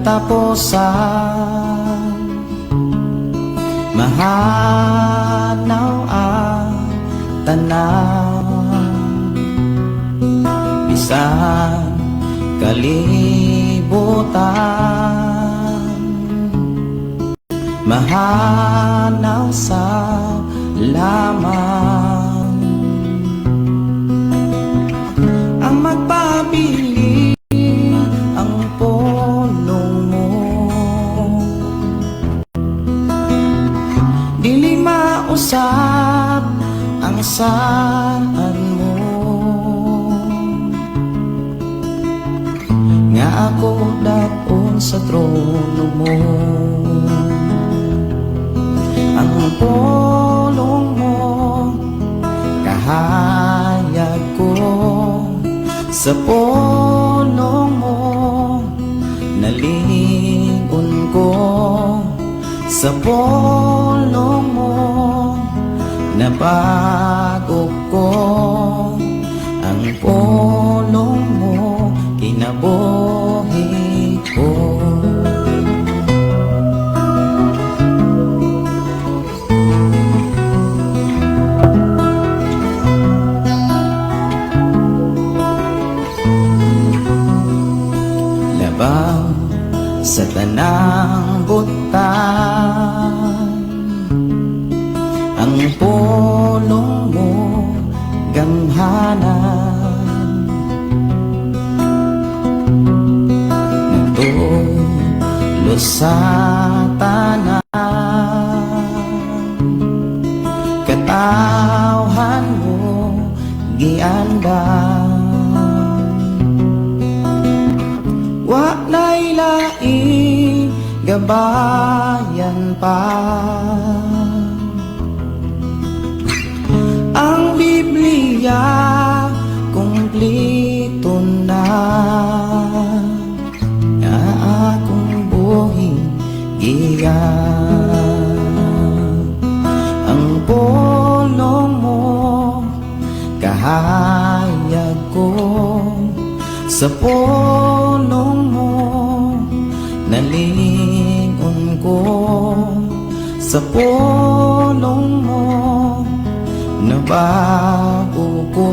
katapusan, mahanaw ang tanan, bisan kalibutan, mahanaw sa lamang ang magpabili ang pulong mo, dili mausap ang saan mo, nga ako dakon sa trono mo. Ang pulong mo kahayag ko, sa pulong mo nalingon ko, sa pulong mo nabago ko, ang pulong mo kinabuhi ko. Labaw sa tanang butang, ang pulong mo gamhanan, nagtulo sa tanan, katawhan mo giandan, wa na'y laing gabayan pa, ang Biblia kumplito na, nga akong buhing giyan, ang pulong mo kahayag ko, sa pulong mo nalingon ko, sa pulong mo nabago ko,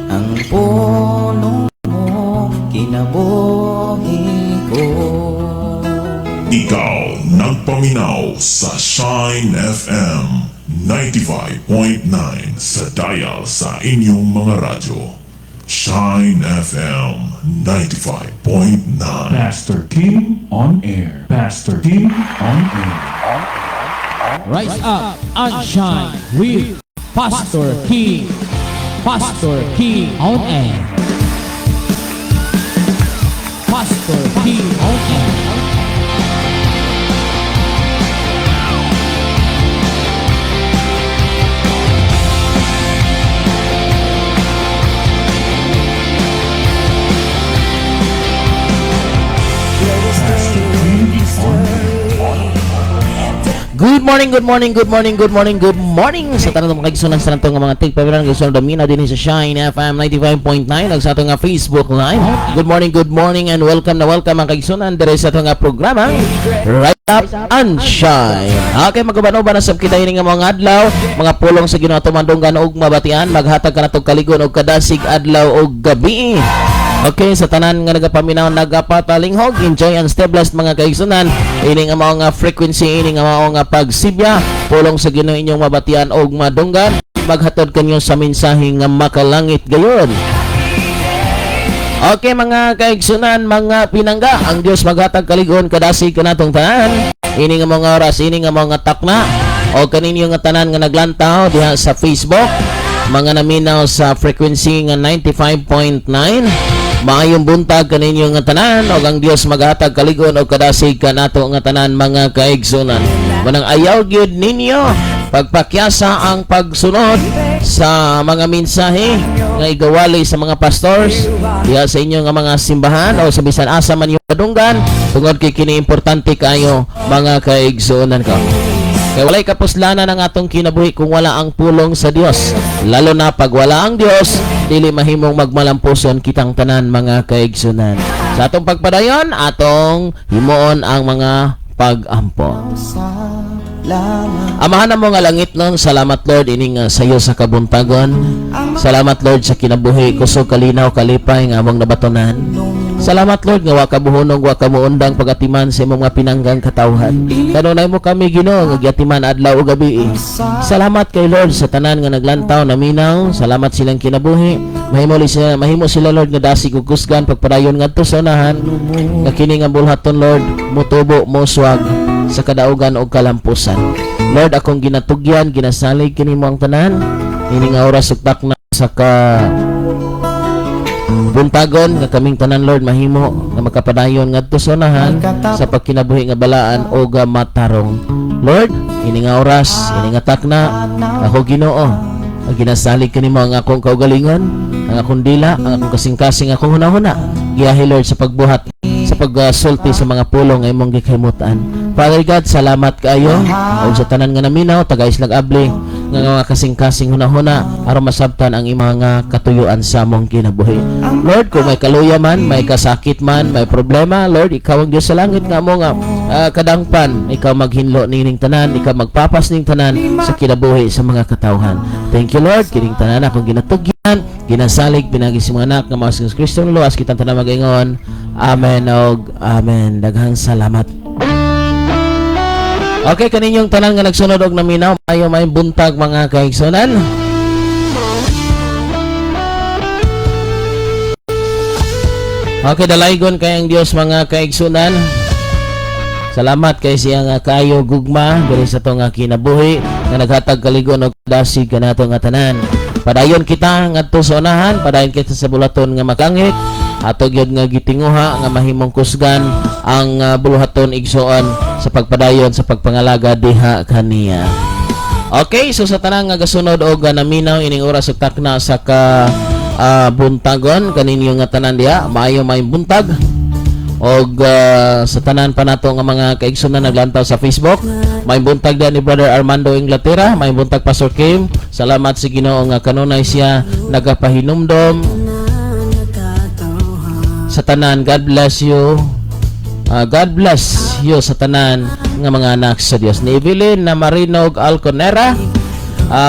ang pulong mo kinabuhi ko. Ikaw nagpaminaw sa Shine FM 95.9 sa dial sa inyong mga radyo. Shine FM 95.9. Pastor King on air. Pastor King on air. Rise up and shine with Pastor King. Pastor King on air. Pastor King on air. Good morning, good morning, good morning, good morning, good morning sa tanong mga kaigsunan sa natong mga tigpabilang kaigsunan domina din sa Shine FM 95.9 ag sa atong Facebook Live. Good morning and welcome na welcome ang kaigsunan dire sa atong programa Rise Up and Shine. Okay, magubano-uban na sab kita ini nga mga adlaw, mga pulong sa Ginoo tumandunggan og mabatian, maghatag ka natong kaligon og kadasig adlaw og gabi. Okay, sa tanan nga nagapaminaw nagapatalinghoג, enjoy and stay blessed mga kaigsunan. Ini nga mao nga frequency, ini nga mao nga pagsibya, pulong sa Ginoo inyong mabatian og madunggan, maghatod kanyo sa mensahe nga makalangit gayon. Okay mga kaigsunan, mga pinangga, ang Dios maghatag kaligon kadasig kanatong tanan. Ini nga mga oras, ini nga mga takna o kaninyo nga tanan nga naglantaw diha sa Facebook, mga naminaw sa frequency nga 95.9. Maayong buntag kaninyo nga tanan o ang Dios maghatag kaligon o kadasig kanato nga tanan mga kaigsunan. Manang ayaw gyud ninyo pagpakyasa ang pagsunod sa mga mensahe nga igawali sa mga pastors diha sa inyo nga mga simbahan o sa bisan asa man yung kadunggan tungod kay kini importante kayo mga kaigsunan ko. Kaya walay kapuslanan ang atong kinabuhi kung wala ang pulong sa Dios. Lalo na pag wala ang Dios, dili mahimong magmalampuson kitang tanan mga kaigsunan. Sa atong pagpadayon, atong himuon ang mga pag-ampo. Amahan na mo nga langit nun, salamat Lord ining sayo sa kabuntagon. Salamat Lord sa kinabuhi, kusog kalinaw kalipay nga among nabatonan. Salamat Lord nga wa ka buhunog, wa ka muundang pagatiman sa imong mga pinanggang katawhan. Kanunay mo kami Ginoo nga giatiman adlaw ug gabi. Salamat kay Lord sa tanan nga naglantaw na minaw. Salamat silang kinabuhi. Mahimo sila Lord nga dasig ug kusgan pagpadayon ngadto sa unahan. Nga kini nga bulhaton Lord, mutubo mo swag sa kadaugan o kalampusan. Lord, akong ginatugyan, ginasalig kini mo ang tanan. Ini nga oras suktak na sa buntagon nga kaming tanan Lord mahimo nga makapadayon ngadto sa unahan sa pagkinabuhi nga balaan o ga matarong. Lord, ini nga oras, ini nga takna, ako Ginoo, ang ginasalig kanimo ang akong kaugalingon, ang akong dila, ang akong kasing-kasing akong hunahuna. Giyahi Lord sa pagbuhat, sa pagsulti sa mga pulong nga imong gikhimutan. Father God, salamat kaayo ug sa tanan nga naminaw tagay slag abli nga mga kasing-kasing hunahuna aron masabtan ang imong nga katuyuan sa among kinabuhi. Lord, kung may kaluya man, may kasakit man, may problema, Lord, ikaw ang Dios sa langit nga mo nga kadangpan, ikaw maghinlo nining tanan, ikaw magpapas ning tanan sa kinabuhi sa mga katawhan. Thank you Lord, kining tanan akong ginatugyan, ginasalig pinagi sa mga anak nga mga sa Kristo ng luwas kitang tanan mag-ingon. Amen og amen. Daghang salamat. Okay, kaninyong tanan nga nagsunod og naminaw, ayo may buntag mga kaigsunan. Okay, dalaygon kay ang Dios mga kaigsunan. Salamat kay siya nga kayo gugma diri sa tong kinabuhi nga naghatag kaligon og dasig kanato nga tanan. Padayon kita ngadto sa unahan, padayon kita sa bulaton nga makangit. Ato gyud nga gitinguha nga mahimong kusgan ang buluhaton igsoon sa pagpadayon sa pagpangalaga diha kaniya. Okay, so sa tanang nga gasunod og naminaw ining oras ug takna sa buntagon kaninyo nga tanan diha, maayo may buntag. Og sa tanan pa nato nga mga kaigsunan naglantaw sa Facebook, may buntag din ni Brother Armando Inglaterra, may buntag Pastor Kim. Salamat sa Ginoo nga kanunay siya nagapahinumdom sa tanan. God bless you. God bless you sa tanan nga mga anak sa Dios. Ni Evelyn na Marinog Alconera.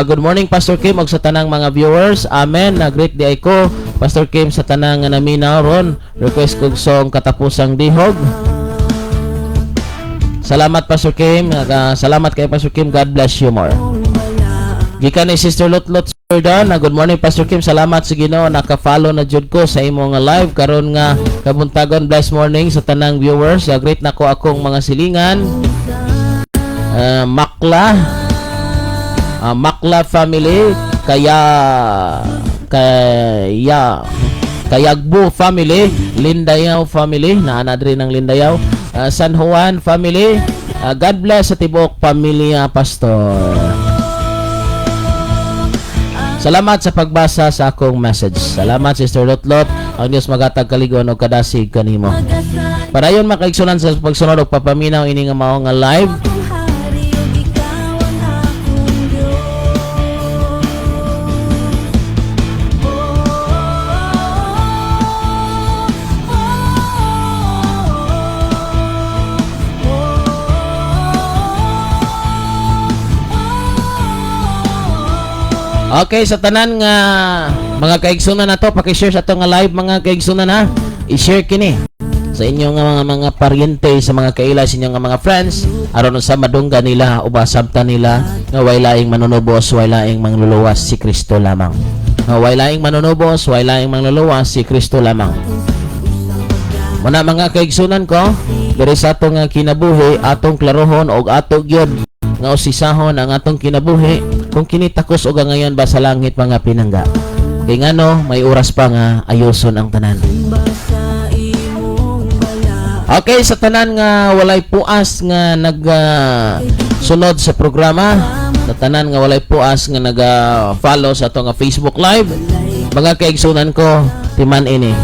Good morning Pastor Kim og sa tanang mga viewers. Amen. Great day ko Pastor Kim sa tanang nga naminaw ron. Request kog song katapusang dihog. Salamat Pastor Kim. Salamat kay Pastor Kim. God bless you more. Gikan ni Sister Lotlot Jordan. Good morning Pastor Kim. Salamat sa Ginoo naka-follow na jud ko sa imong live karon nga kabuntagon. Blessed morning sa tanang viewers. Great nako akong mga silingan. Makla family, Kayagbo family, Lindayaw family, naanad rin ng Lindayaw, San Juan family. God bless sa tibok pamilya Pastor. Salamat sa pagbasa sa akong message. Salamat Sister Lotlot. Ang Diyos magatag kaligon o kadasig kanimo. Padayon makaigsunan sa pagsunod og papaminaw ini nga mao nga live. Okay, sa tanan nga mga kaigsunan na to, paki-share sa to nga live mga kaigsunan ha. I-share kini sa inyong mga paryente, sa mga kaila, sa inyong mga friends aron sa madungga nila o basabta nila nga way laing manunubos, way laing mangluluwas si Kristo lamang. Nga way laing manunubos, way laing mangluluwas si Kristo lamang. Muna mga kaigsunan ko, diri sa atong kinabuhi, atong klarohon og ato gyud nga usisahon ang atong kinabuhi kung kinitakos og ngayon ba sa langit mga pinangga. Kay ngano may oras pa nga ayoson ang tanan. Okay, sa tanan nga walay puas nga sunod sa programa, sa tanan nga walay puas nga follow sa atong Facebook live, mga kaigsunan ko, timan ini.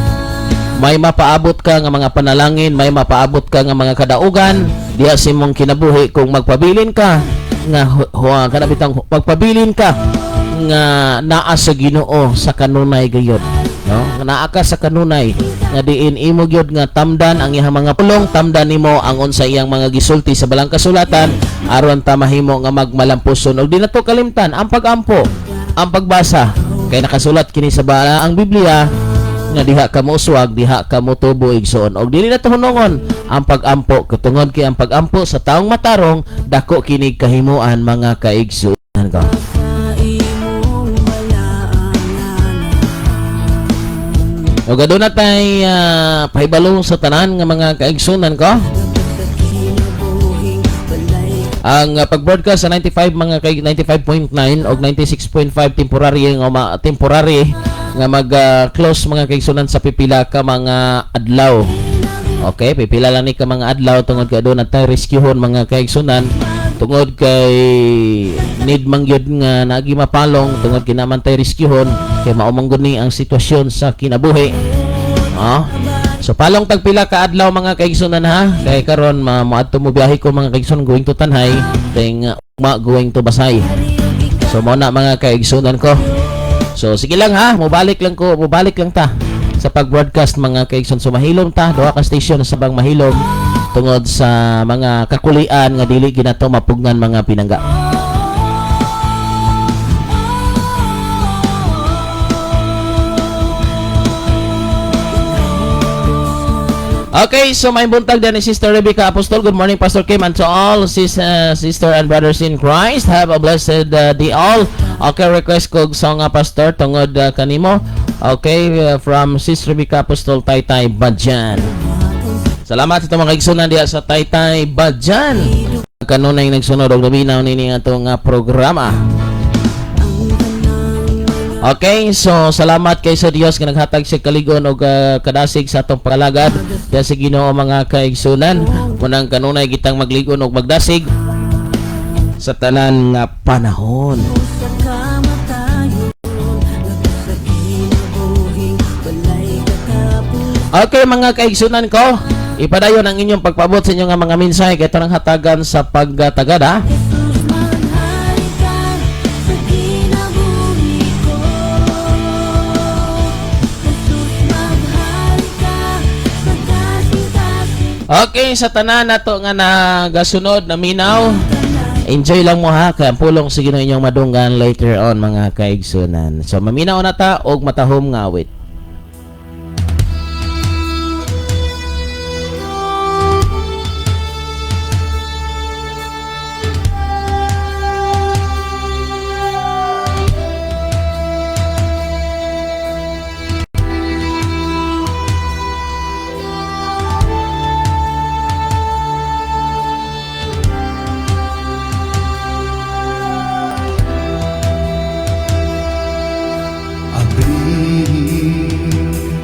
May mapaabot ka nga mga panalangin, may mapaabot ka nga mga kadaugan diha sa imong kinabuhi kung magpabilin ka nga kanabitang magpabilin ka nga naa sa Ginoo sa kanunay gayud, no? Naa ka sa kanunay nga diin imo gyud nga tamdan ang iyang mga pulong, tamdan nimo ang unsa iyang mga gisulti sa balang kasulatan aron ta mahimo nga magmalampuson. Og di na to kalimtan ang pagampo, ang pagbasa kay nakasulat kini sa ang Biblia nga diha ka mouswag, diha ka motubo igsoon. Og dili na to hunongon ang pagampo, katungod kay ang pagampo sa taong matarong dako kini kahimuan mga kaigsunan ko. O gado na tay pahibalo sa tanan nga mga kaigsunan ko. Ang pag-broadcast sa 95 mga kay 95.9 o 96.5 temporary nga temporary nga mag-close mga kaigsunan sa pipila ka mga adlaw. Okay, pipila lang ni ka mga adlaw tungod kay aduna tay rescuehon mga kaigsunan tungod kay need mangyud nga naagi mapalong tungod kinaman tay rescuehon kay maumang guni ang sitwasyon sa kinabuhi. So palong tagpila ka adlaw mga kaigsunan ha. Kay karon moadto mo biyahe ko mga kaigsunan going to Tanhay, kay going to Basay. So mo na mga kaigsunan ko. So sige lang ha, mubalik lang ta sa pag-broadcast mga kaigsunan. So mahilom ta, duha ka station sa bang mahilom tungod sa mga kakulian nga dili ginato mapugnan mga pinangga. Okay, so may buntag din ni Sister Rebecca Apostol. Good morning, Pastor Kim, and to all sister and brothers in Christ. Have a blessed day all. Okay, request ko song Pastor tungod kanimo. Okay, from Sister Rebecca Apostol, Taytay Badjan. Salamat sa mga kaigsunan diha sa Taytay Badjan. Kanunay nagsunod og laminaw nini atong programa. Okay, so salamat kay sa Dios nga naghatag sa kaligon og kadasig sa atong palagad diha sa Ginoo mga kaigsunan. Munang kanunay gitang magligon og magdasig sa tanan nga panahon. Okay mga kaigsunan ko, ipadayon ang inyong pagpaabot sa inyong mga mensahe kay tanang hatagan sa pagtagad ha. Okay, sa tanan nato nga nagasunod na minaw, enjoy lang mo ha, kaya pulong sige na inyong madunggan later on mga kaigsunan. So maminaw na ta og matahom nga awit.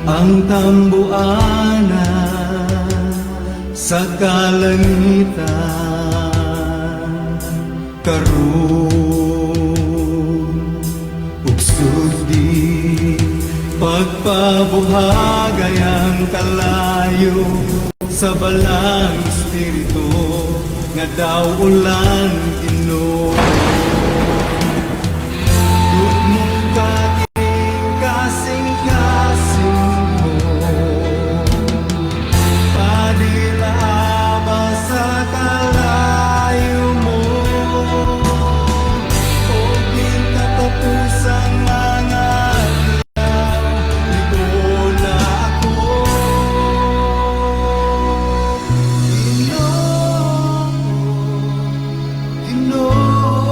Ang tambuana sa kalangitan karon ug sudi pagpabuhagay ang kalayo sa balang espiritu nga daw ulan Ginoo. No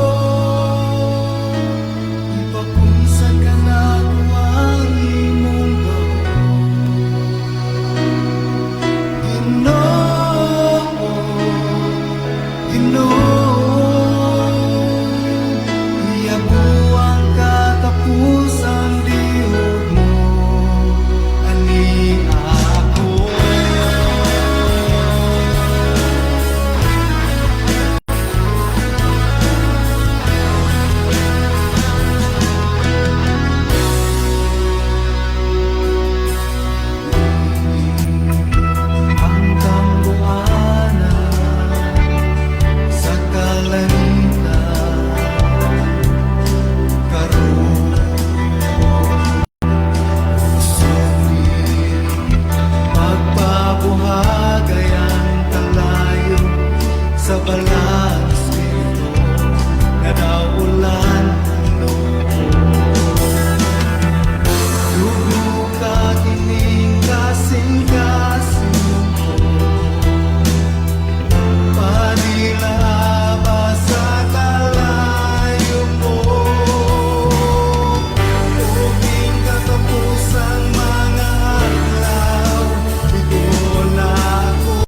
balang espiritu nga daulan dugo ka kining kasing-kasing panila ba sa kalayo mo uging katapusang mga adlaw bigon ako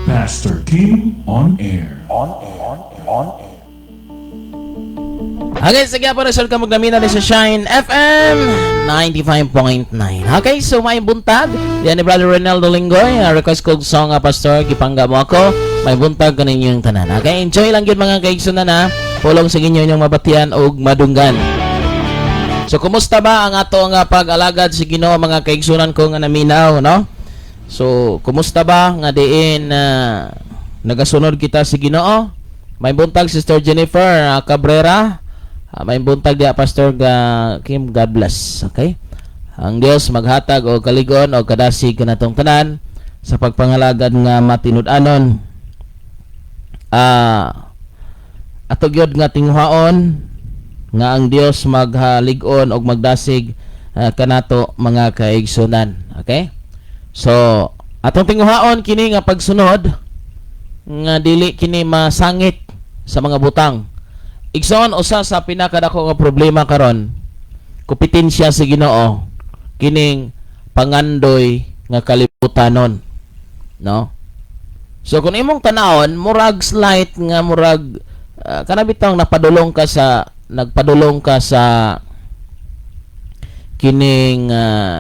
Pastor Kim on air. Okay, sige po, result ka magdamina rin sa Shine FM 95.9. Okay, so may buntag. Yan ni Brother Ronaldo Linggoy. Request called song, Pastor. Kipangga mo ako. May buntag ka ninyong tanan. Okay, enjoy lang yun mga kaigsunan na. Pulong sa inyo inyong mabatian o madunggan. So, kumusta ba ang ato nga pag-alagad si Ginoo mga kaigsunan ko nga naminaw, no? So, kumusta ba nga diin nagasunod kita si Ginoo? May buntag Sister Jennifer Cabrera. May buntag dia Pastor Kim, God bless. Okay? Ang Dios maghatag o kaligon o kadasig kanatong tanan sa pagpangalagad nga matinud-anon. ato gyud nga tinguhaon nga ang Dios maghalig-on og magdasig kanato mga kaigsunan. Okay? So, atong tinguhaon kini nga pagsunod nga dili kini masangit sa mga butang. Igsoon usa sa pinakadako nga problema karon, kompetensya sa Ginoo kining pangandoy nga kalibutanon, no? So kung imong tanawon, murag slight nga murag kanabitang nagpadulong ka sa kining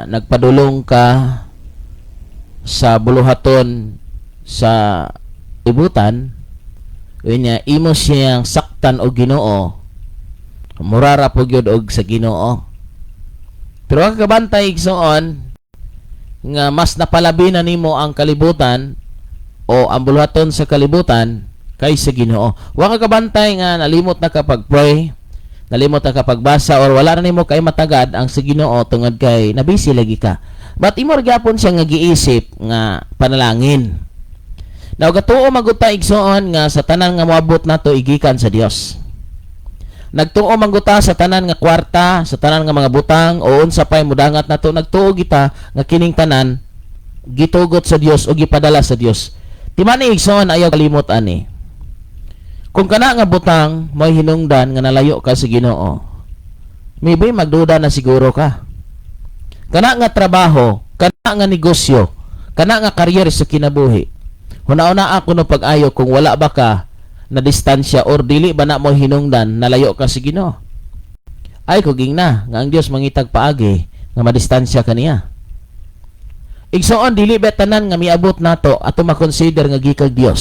nagpadulong ka sa buluhaton sa ibutan, unya imo siyang saktan og Ginoo, murara po gyud og sa Ginoo. Pero ang kabantay igsoon nga mas napalabi na nimo ang kalibutan o ang buluhaton sa kalibutan kaysa Ginoo. Wa ka kabantay nga nalimot na kapag pray, nalimot na kapag basa, or wala na nimo kay matagad ang sa Ginoo tungod kay nabisi lagi ka. But imo gyapon siya nga giisip nga panalangin. Now gatuo maguta igsoon nga sa tanan nga moabot nato igikan sa Dios. Nagtuo maguta sa tanan nga kwarta, sa tanan nga mga butang o unsa pay mudangat nato, nagtuo kita nga kining tanan gitugot sa Dios o gipadala sa Dios. Timani igsoon ayaw kalimot ani. Kung kana nga butang may hinungdan nga nalayo ka sa Ginoo, maybe magduda na siguro ka. Kana nga trabaho, kana nga negosyo, kana nga career sa kinabuhi, una-una ako no pag-ayo kung wala ba ka na distansya or dili ba na mo hinungdan nalayo ka sa Ginoo. Ay kuging na nga ang Dios mangitag paagi nga madistansya kaniya. Igsoon dili ba tanan nga miabot nato ato makonsider nga gikag Dios.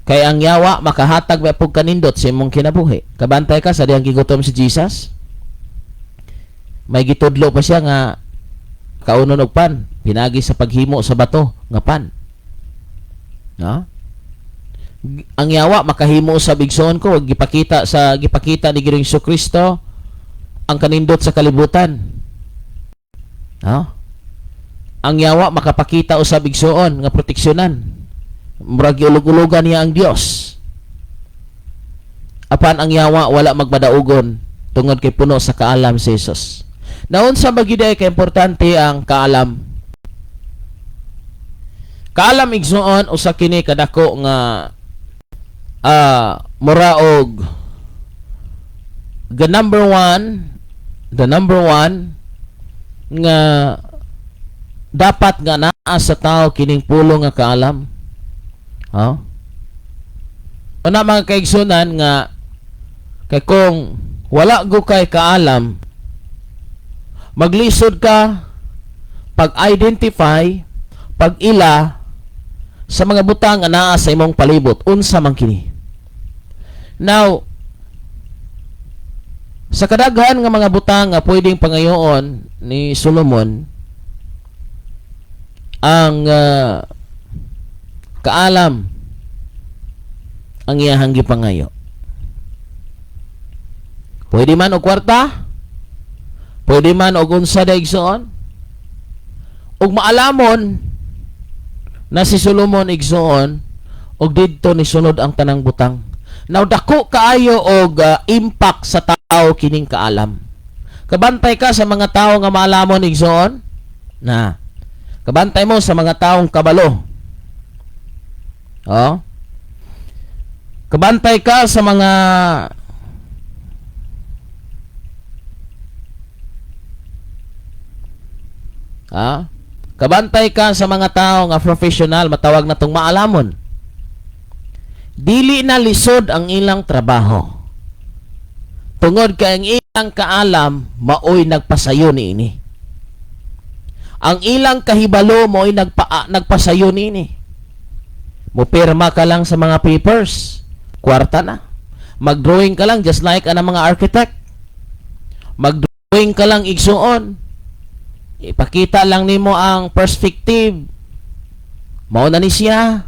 Kay ang yawa makahatag ba pug kanindot sa imong kinabuhi. Kabantay ka sa diyang gigutom si Jesus. May gitudlo pa siya nga kaunon og pan, pinagi sa paghimo sa bato nga pan. No? Ang yawa makahimo sa bigsoon ko, gipakita ni Ginoong Kristo ang kanindot sa kalibutan. No? Ang yawa makapakita usab bigsoon nga proteksyonan. Murag ulog-ulogan niya ang Dios. Apan ang yawa wala magmadaugon tungod kay puno sa kaalam si Jesus. Naon sa magiday kay importante ang kaalam. Kaalam igsoon usa kini kadako nga mura og the number one nga dapat nga naa sa tao kining pulo nga kaalam. Una mga kaigsunan nga kay kung wala go kay kaalam, maglisod ka pag-identify, pag-ila sa mga butang nga naa sa imong palibot, unsa man kini. Now, sa kadaghan nga mga butang nga pwedeng pangayoon ni Solomon, ang kaalam ang iyahang gipangayo. Pwede man og kwarta, pwede man og unsa daigsoon, og maalamon na si Solomon igsoon og didto ni sunod ang tanang butang. Now dako kaayo og impact sa tao kining kaalam. Kabantay ka sa mga tao nga maalamon igsoon na kabantay mo sa mga taong kabalo. Kabantay ka sa mga kabantay ka sa mga tao nga professional, matawag na tong maalamon. Dili na lisod ang ilang trabaho. Tungod kay ang ilang kaalam maoy nagpasayo niini. Ang ilang kahibalo maoy nagpasayo niini. Mupirma ka lang sa mga papers, kwarta na. Mag-drawing ka lang just like ang mga architect. Mag-drawing ka lang igsuon. Ipakita lang nimo ang perspective. Mao na ni siya.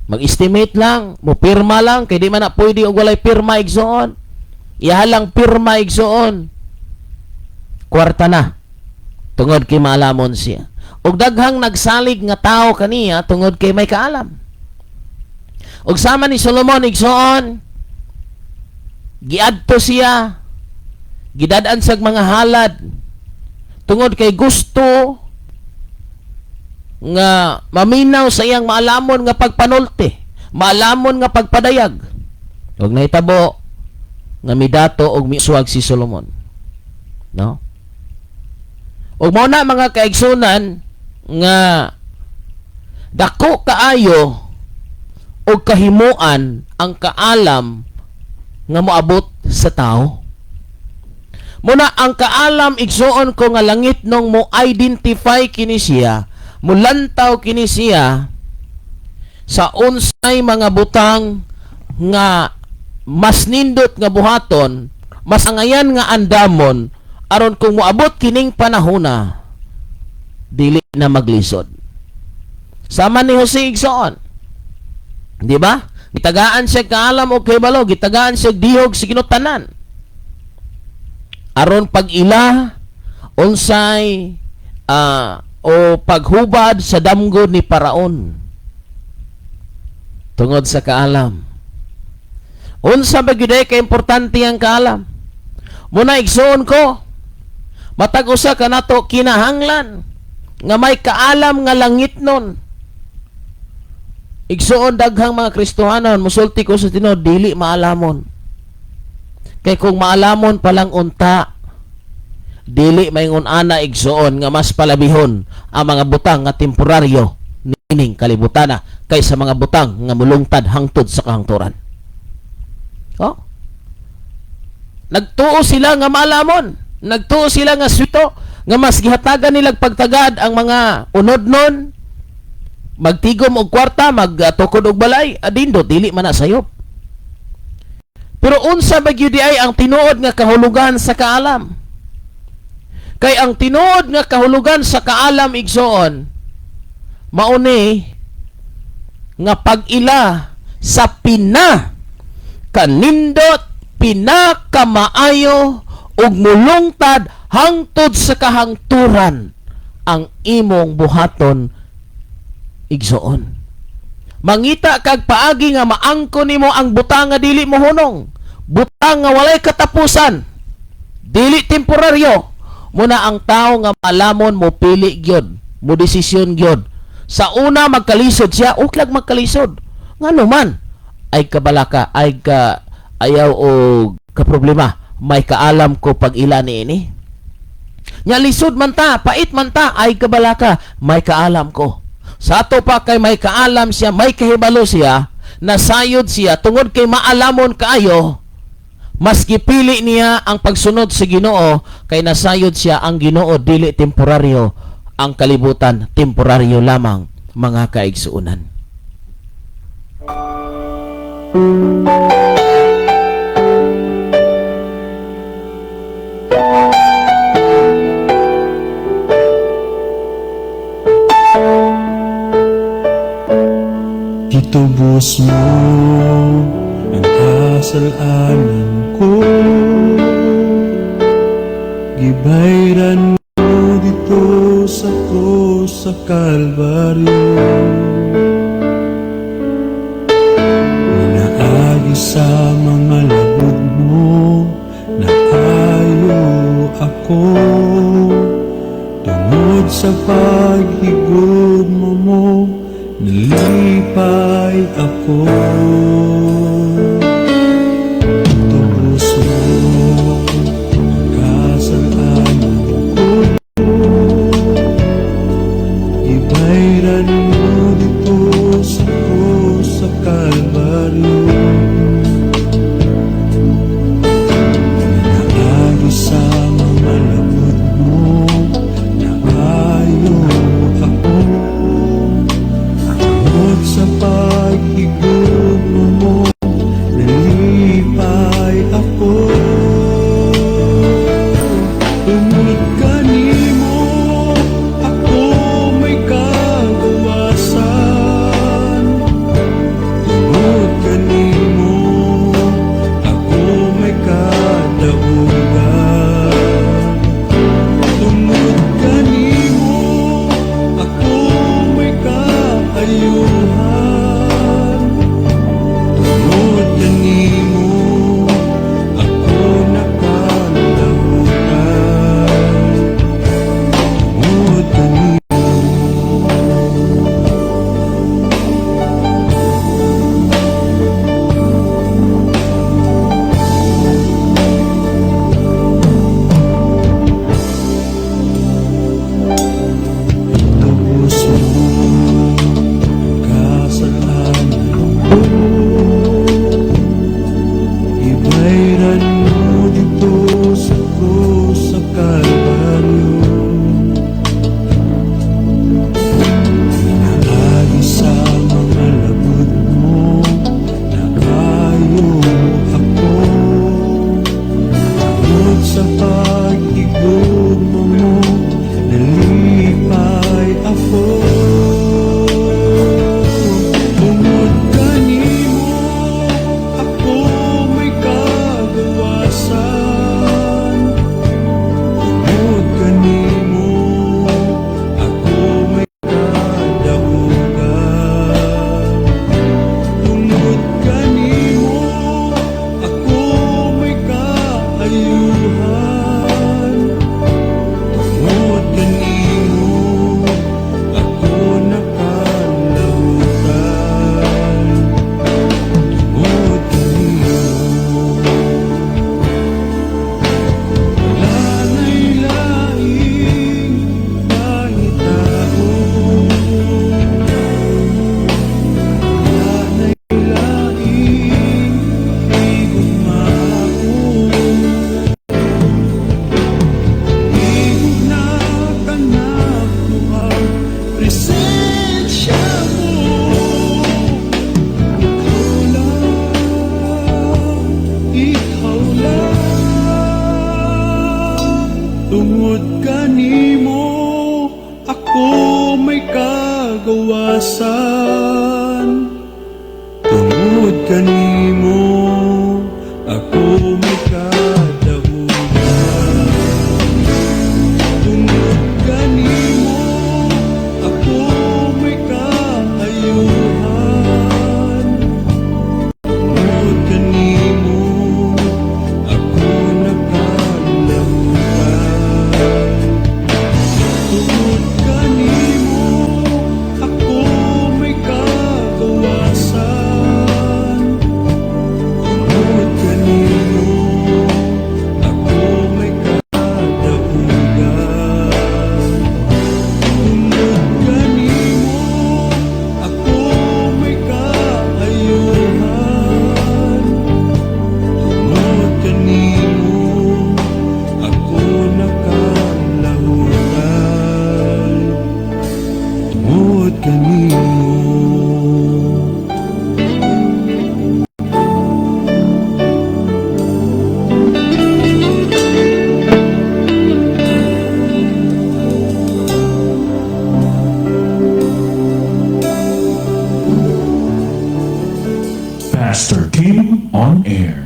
Mag-estimate lang, mo pirma lang kay di man na pwede og walay pirma igsoon. Ihalang pirma igsoon. Kwarta na. Tungod kay maalamon siya. Og daghang nagsalig nga tao kaniya tungod kay may kaalam. ug sama ni Solomon igsoon, giadto siya, gidad-an sa mga halad tungod kay gusto nga maminaw sa iyang maalamon nga pagpanulti, maalamon nga pagpadayag. Ug nahitabo nga midato og misuwag si Solomon. No? Ug mao na mga kaigsunan nga dako kaayo og kahimuan ang kaalam nga moabot sa tao. Muna ang kaalam igsuon ko nga langit nung mo identify kini siya, mulantaw kini siya sa unsay mga butang nga mas nindot nga buhaton, mas angayan nga andamon aron kung moabot kining panahona dili na maglisod. Sama ni Jose igsoon. Di ba? Gitagaan siya kaalam o kay balo, gitagaan siya dihog sa kinutanan. Aron pag ila unsay o paghubad sa damgo ni Paraon. Tungod sa kaalam. Unsa ba gyud ka importante ang kaalam? Muna igsoon ko, matag usa ka nato kinahanglan nga may kaalam nga langit nun. Igsuon daghang mga Kristohanon, musulti ko sa Tinod, dili maalamon. Kay kung maalamon palang unta, dili maingon ana igsuon nga mas palabihon ang mga butang nga temporaryo nining kalibutana kaysa mga butang nga mulungtad hangtod sa kahangturan. Oh? Nagtuo sila nga maalamon. Nagtuo sila nga swito nga mas gihatagan nilang pagtagad ang mga unod nun, magtigom og kwarta, magtukod og balay, adindo dili man na sayop. Pero unsa ba gyud ay ang tinuod nga kahulugan sa kaalam? Kay ang tinuod nga kahulugan sa kaalam igsoon mauni nga pag-ila sa kanindot, pinakamaayo ug mulungtad hangtod sa kahangturan ang imong buhaton igsoon. Mangita kag paagi nga maangko nimo ang butang nga dili mo hunong, butang nga walay katapusan, dili temporaryo. Muna ang tao nga malamon mo pili gyud, mo desisyon gyud. Sa una magkalisod siya, uklag magkalisod. Ngano man ay kabalaka, ay ka ayaw o ka problema, may kaalam ko pag ila niini. Nya lisod man ta, pait man ta, ay kabalaka, may kaalam ko. Sa ato pa kay may kaalam siya, may kahibalo siya, nasayod siya, tungod kay maalamon kaayo, mas gipili niya ang pagsunod sa Ginoo, kay nasayod siya ang Ginoo dili temporaryo, ang kalibutan temporaryo lamang, mga kaigsuunan. Itubos mo ang kasalanan ko, gibayran mo dito sa krus sa Kalbaryo. Naagi sa mga labog mo, naayo ako, tungod sa paghigod mo, nalipay ako. Tubos mo ang kasalanan ko, ibayran mo dito sa krus sa Kalbaryo. kaluwasan. Tungod kanimo ako may kadahugan. Tungod kanimo ako may kaayuhan. Tungod kanimo ako nakalamutan. Tungod kanimo ako may kagawasan. Tungod kanimo ako may kadahugan. Tungod kanimo ako may kaayuhan. Tungod kanimo ako nakalahutan. Tungod kanimo. Pastor Tim on air.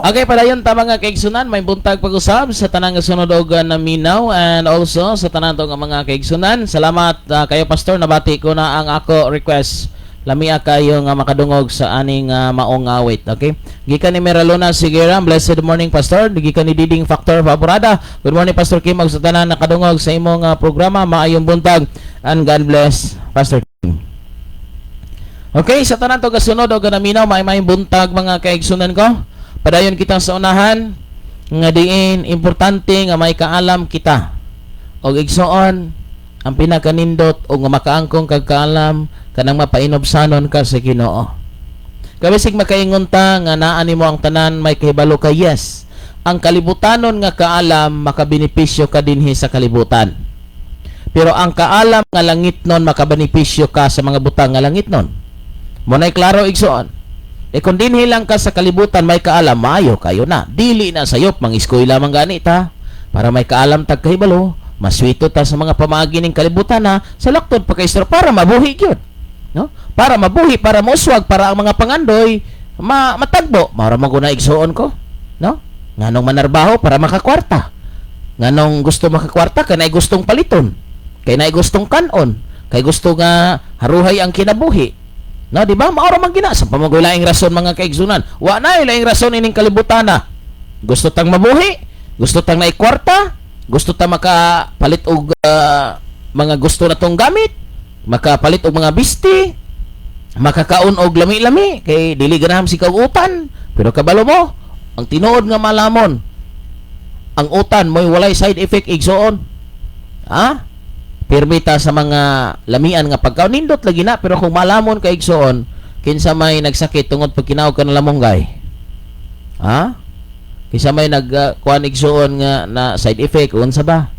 Okay, padayon ta mga kaigsunan, may buntag pag-usab sa tanang sunod og naminaw and also sa tanan tong mga kaigsunan. Salamat kayo pastor, nabati ko na ang ako request. Lamia kayo nga makadungog sa aning maong awit, okay? Gikan ni Meralona Sigera, blessed morning pastor. Gikan ni Diding Factor Favorada. Good morning Pastor Kim, og sa tanan nakadungog sa imong programa, maayong buntag and God bless Pastor Kim. Okay, sa tanan to kasunod og naminaw, may buntag mga kaigsunan ko. Padayon kita sa unahan nga diin importante nga may kaalam kita og igsuon ang pinakanindot o nga makaangkong kag kaalam kanang mapainobsanon ka sa Ginoo. Kabisig makaingon ta nga naa nimo ang tanan may kahibalo ka, yes. Ang kalibutanon nga kaalam makabenepisyo ka dinhi sa kalibutan. Pero ang kaalam nga langitnon makabenepisyo ka sa mga butang nga langitnon. Mo nay klaro igsuon. Kung dinhi lang ka sa kalibutan may kaalam, maayo kayo na. Dili na sayop mangiskoy lamang gani ta para may kaalam tag kahibalo. Maswito ta sa mga pamaagi ning kalibutan na sa laktod pa kaistro para mabuhi gyud. No? Para mabuhi, para muswag, para ang mga pangandoy matagbo. Mara maguna igsuon ko, no? Nganong manarbaho para makakwarta. Nganong gusto makakwarta kanay gustong paliton. Kay nay gustong kanon, kay gusto nga haruhay ang kinabuhi. No, di ba? Maura man gina sa pamagulaing rason mga kaigsunan. Wa na ilaing rason ining kalibutan na. Gusto tang mabuhi, gusto tang naikwarta, gusto tang makapalit og mga gusto na tong gamit, makapalit og mga bisti, makakaon og lami-lami kay dili ganaham si kautan. Pero kabalo mo, ang tinuod nga malamon, ang utan mo'y walay side effect igsuon. Ha? Permita sa mga lamian nga pagkaon nindot lagi na, pero kung malamon ka igsuon kinsa may nagsakit tungod pag kinaog ka ng lamonggay, ha? Kinsa may nagkuan igsuon nga na side effect unsa ba?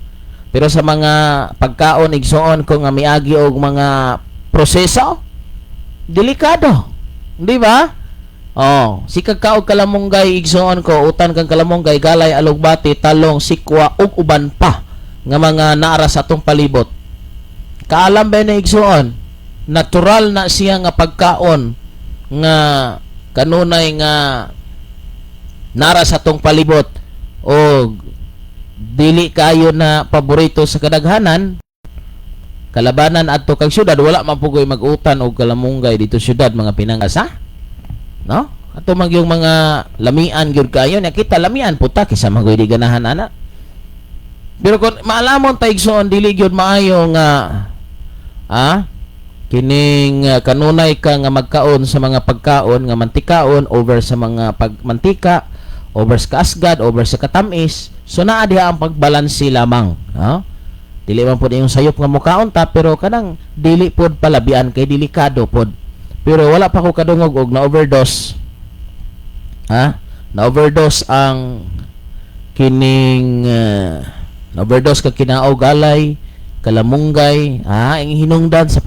Pero sa mga pagkaon igsuon ko nga miagi og mga proseso delikado, di ba? Oh, si kagkaog kalamonggay igsuon ko utan kang kalamonggay, galay, alugbati, talong, sikwa ug uban pa nga mga naara sa atong palibot. Kaalam ba na igsuon, natural na siya nga pagkaon nga kanunay nga nara sa atong palibot o dili kayo na paborito sa kadaghanan. Kalabanan adto kag syudad, wala man pugoy mag-utan og kalamunggay dito syudad mga pinangasa, no? Ato mag yung mga lamian gyud kayo, nakita lamian puta kisa magoy di ganahan ana. Pero kung maalamon ta igsuon dili gyud maayo nga kining kanunay ka nga magkaon sa mga pagkaon nga mantikaon over sa mga pagmantika, over sa kaasgad, over sa katamis. So naa diha ang pagbalansi lamang, no? Dili man pud yung sayop nga mukaon ta, pero kanang dili pud palabian kay delikado pud. Pero wala pa ko kadungog og na overdose. Na overdose ang kining na overdose ka kinaog galay, kalamunggay, ang hinungdan sa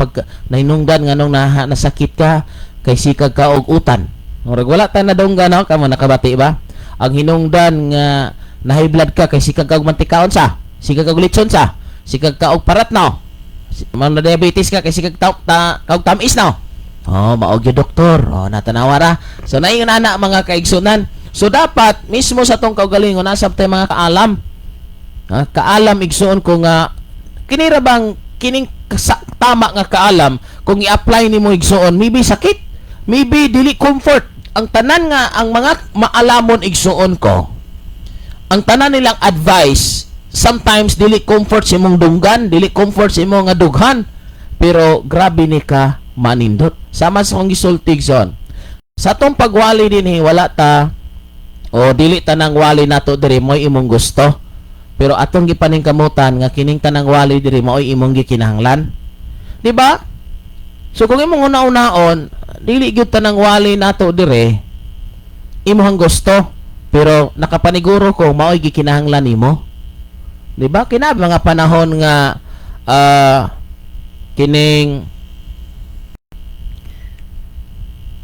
nahinungdan nganong nasakit ka kay sikag ka og utan. Murag wala ta nadunggan no, kamo nakabati ba? Ang hinungdan nga na high blood ka kay sikag ka og mantikaon sa, sikag ka og litson sa, sikag ka og parat no. Mga diabetes ka kasi kag tamis na. Oh, maog yung doktor. Oh, natanawa ra. So naingon ana mga kaigsunan. So dapat mismo sa tong kaugalingon nasa tay mga kaalam. Kaalam igsuon ko nga kini ra bang kining tama nga kaalam kung i-apply nimo igsuon maybe sakit, maybe dili comfort. Ang tanan nga ang mga maalamon igsuon ko. Ang tanan nilang advice sometimes dili comfort sa imong dunggan, dili comfort sa imong nga dughan. Pero grabe ni ka manindot. Sama sa kong gisultig son. Sa tong pagwali dinhi wala ta o dili tanang wali nato diri mo'y imong gusto. Pero atong gipaningkamutan nga kining tanang wali diri mo'y imong gikinahanglan. Di ba? So kung imong una-unaon, dili gyud tanang wali nato dire imong gusto. Pero nakapaniguro ko mao'y gikinahanglan nimo. Di ba? Kinabi mga panahon nga kining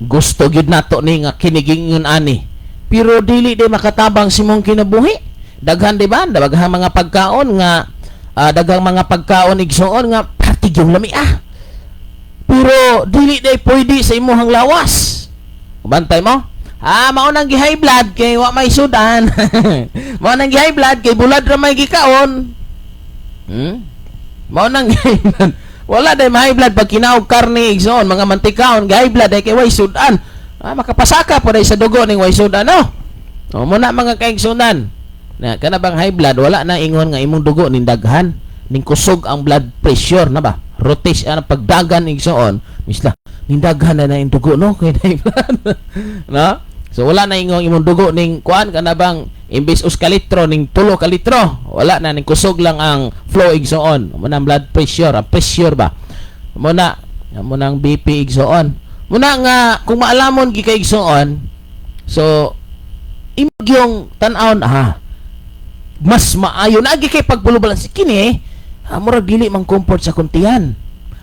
gusto gyud nato ni nga kinigingon ani. Pero dili di makatabang simong kinabuhi. Daghan di ba? Daghang mga pagkaon nga daghang mga pagkaon igsuon nga partig yung lami Pero dili day pwede sa imong lawas. Bantay mo? Mao nang gi-high blood kay wa may sudan. Mao nang gi-high blood kay bulad ra may gikaon. Mao nang gi-high blood. Wala day high blood pag kinaog karne igsoon mga mantikaon high blood ay kay way sudan. Makapasaka pa day sa dugo ning way sudan no. O muna mga kaigsunan. Na kana bang high blood wala na ingon nga imong dugo ning daghan, ning kusog ang blood pressure na ba? Rotation ang pagdagan igsoon, misla. Ning daghan na ing dugo no kay high blood. No? So wala na ingon imong dugo ning kuan kana bang imbis us ka litro ning 3 ka litro. Wala na ning kusog lang ang flow igsoon. Muna ang blood pressure, ang pressure ba. Muna ang BP igsoon. Muna nga kung maalamon gi kay igsoon. So imog yung tan-aon mas maayo na agi kay pagpulubalan si kini murag dili man comfort sa kuntihan.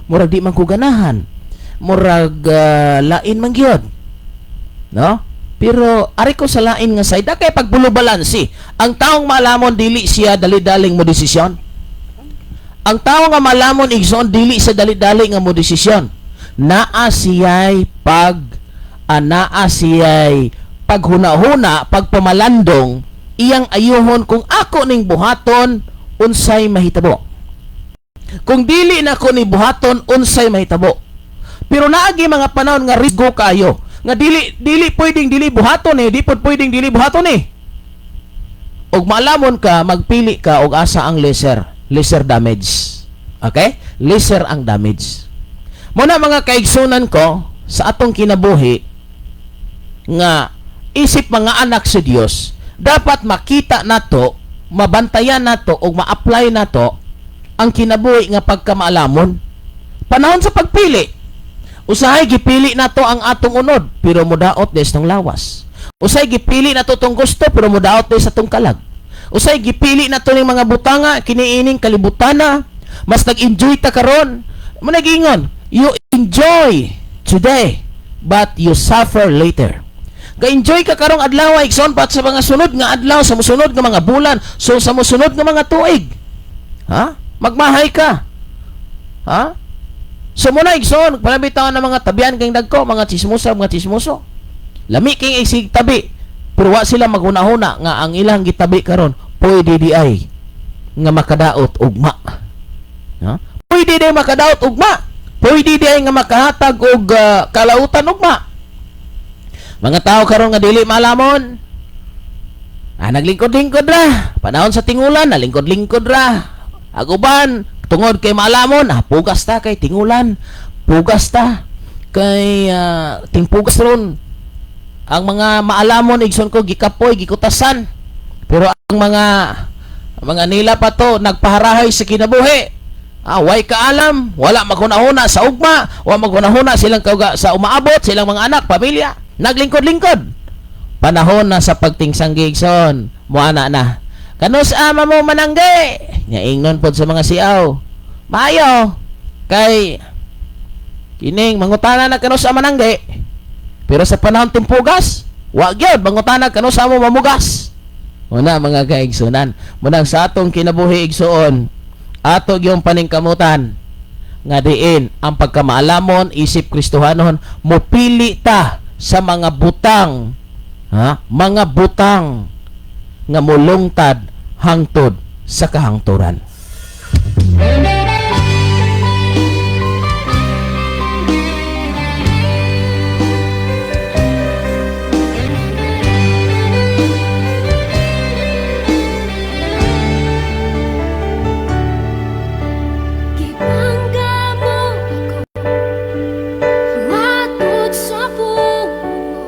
Murag di man ko ganahan. Murag lain man gyud. No? Pero ari ko sa lain nga side kay pagbulubalansi. Ang taong malamon dili siya dali-daling mo desisyon. Ang tao nga malamon igsoon dili sa dali-dali nga mo desisyon. Naa siya'y paghuna-huna, pagpamalandong iyang ayuhon kung ako ning buhaton unsay mahitabo. Kung dili na ko ni buhaton unsay mahitabo. Pero naagi mga panahon nga risgo kayo. Nga dili pwedeng dili buhaton di pod pwedeng dili buhaton Og malamon ka magpili ka og asa ang lesser damage. Okay? Lesser ang damage. Muna mga kaigsunan ko sa atong kinabuhi nga isip mga anak sa Dios, dapat makita nato, mabantayan nato og ma-apply nato ang kinabuhi nga pagkamaalamon. Panahon sa pagpili. Usahay gipili nato ang atong unod, pero mudaot des tong lawas. Usahay gipili nato tong gusto, pero mudaot des sa tong kalag. Usahay gipili nato ning mga butanga kiniining kalibutana, mas nag-enjoy ta karon. Mo nagingon, you enjoy today, but you suffer later. Ga-enjoy ka karong adlaw igsoon pat sa mga sunod nga adlaw, sa mosunod nga mga bulan, so sa mosunod nga mga tuig. Magmahay ka. So muna igsoon, palabitawan ng mga tabian kayong dagko, mga chismoso. Lami kayong isig tabi. Pero wa sila maghuna-huna nga ang ilang gitabi karon, pwede di ay nga makadaot ugma. Pwede di ay makadaot ugma. Pwede di ay nga makahatag og kalautan ugma. Mga tao karon nga dili malamon. Naglingkod-lingkod ra. Panahon sa tingulan, nalingkod-lingkod ra. Aguban, tungod kay malamon, pugas ta kay tingulan. Pugas ta kay tingpugas ron. Ang mga maalamon igson ko gikapoy, gikutasan. Pero ang mga nila pa to nagpaharahay sa kinabuhi. Way kaalam, wala maghuna-huna sa ugma, wala maghuna-huna silang kauga sa umaabot, silang mga anak, pamilya. Naglingkod-lingkod. Panahon na sa pagtingsanggi igson, muana na. Kanus ama mo manangge. Nya ingnon pod sa mga siaw. Maayo kay kining mangutana na kanus ama manangge. Pero sa panahon timpugas, wa gyud mangutana kanus amo mamugas. Una mga kaigsunan, munang sa atong kinabuhi igsuon, ato gyung paningkamutan nga diin ang pagkamaalamon isip Kristohanon mopili ta sa mga butang, mga butang nga mulungtad hangtod sa kahangturan. Gibangga mo ako, matod sa puno,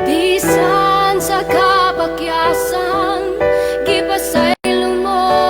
bisan sa kabakyasan, gipasaylo mo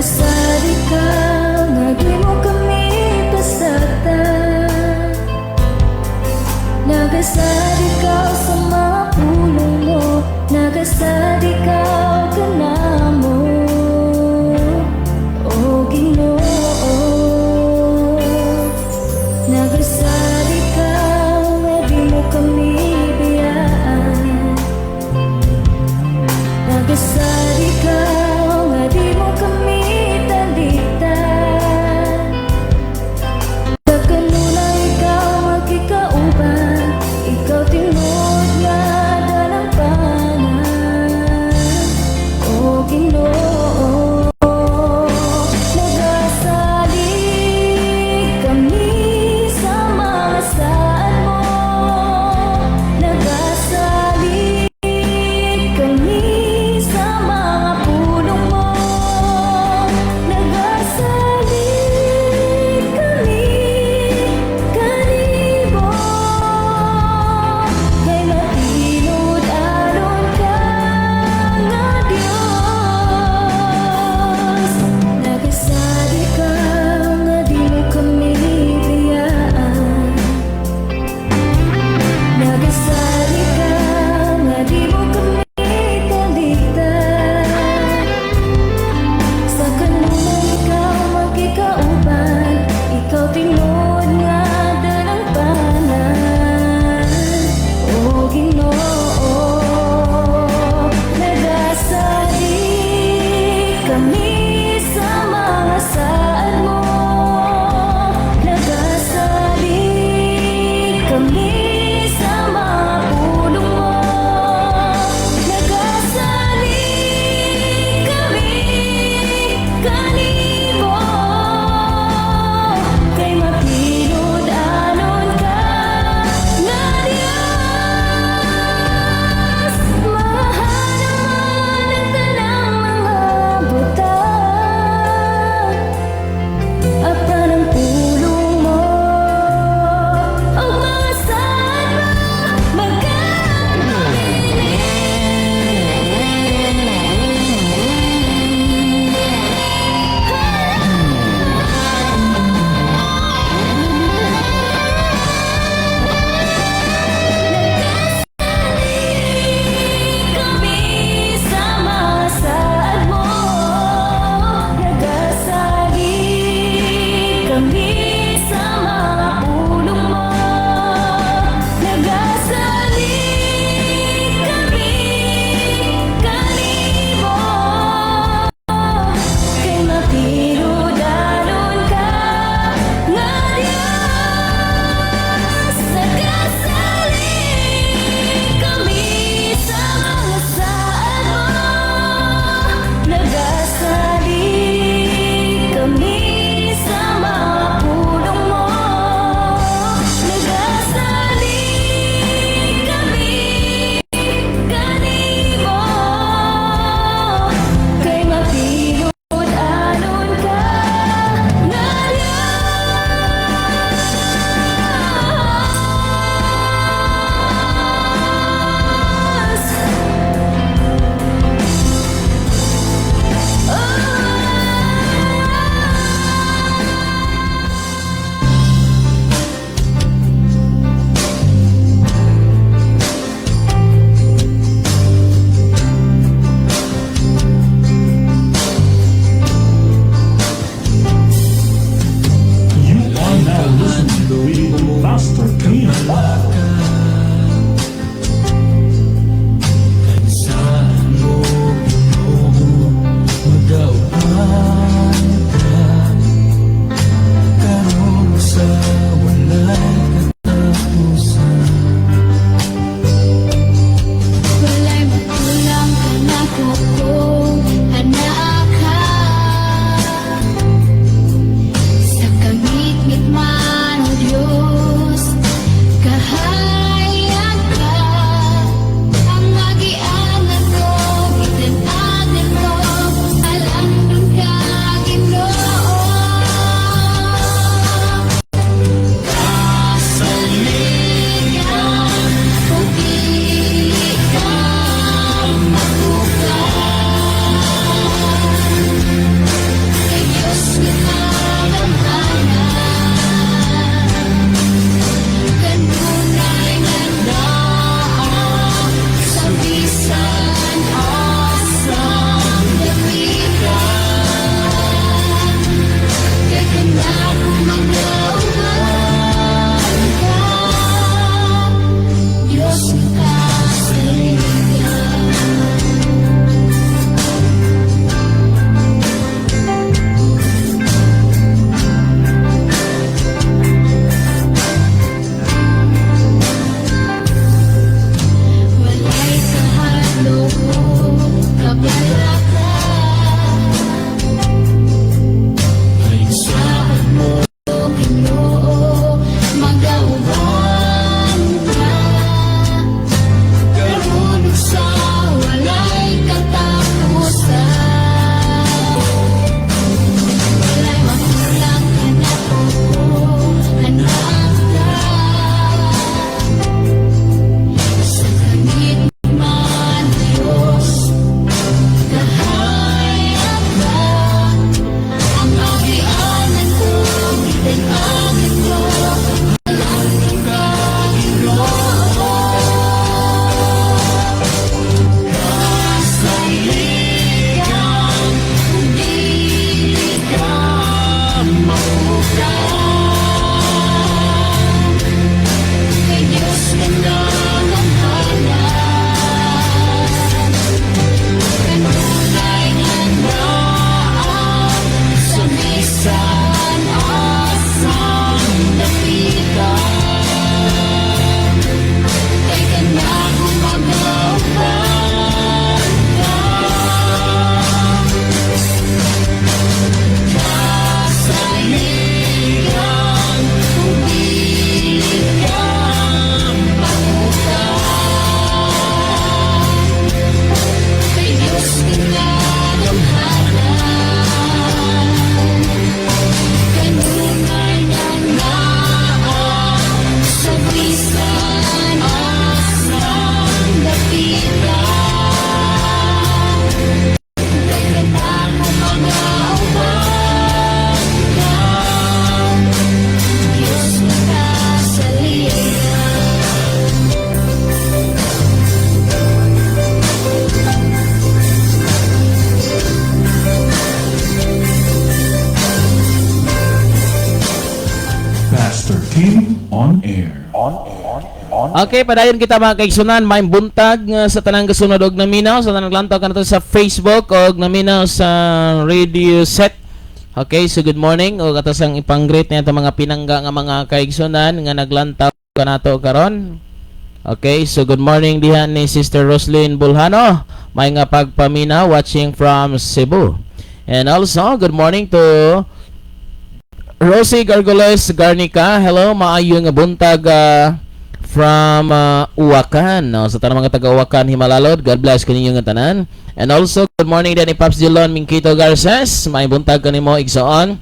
Nagasad ikaw, nga di mo kami pasagdan. Nagasad ikaw sa mga pulong mo, nagasad ikaw ka na mo, o Ginoo. Nagasad ikaw, nga di mo kami biyaan. Nagasad ikaw, nga di mo kami Pastor Tim on air. Okay, padayon kita mga kaigsunan, may buntag nga sa tanang kasunod og naminaw sa tanang lantaw kanto sa Facebook og naminaw sa radio set. Okay, so good morning og atas ang ipang-greet niya mga pinangga nga mga kaigsunan nga naglantaw kanato karon. Okay, so good morning diha ni Sister Roslyn Bulhano, may nga pagpaminaw watching from Cebu. And also, good morning to Rosie Gargoles Garnica. Hello, maayo nga buntag from Uwakan. No? Sa tanang mga taga Uwakan, Himalalod, God bless kaninyo nga tanan. And also, good morning din ni Pops Dillon Minkito Garces. May buntag kanimo igsoon.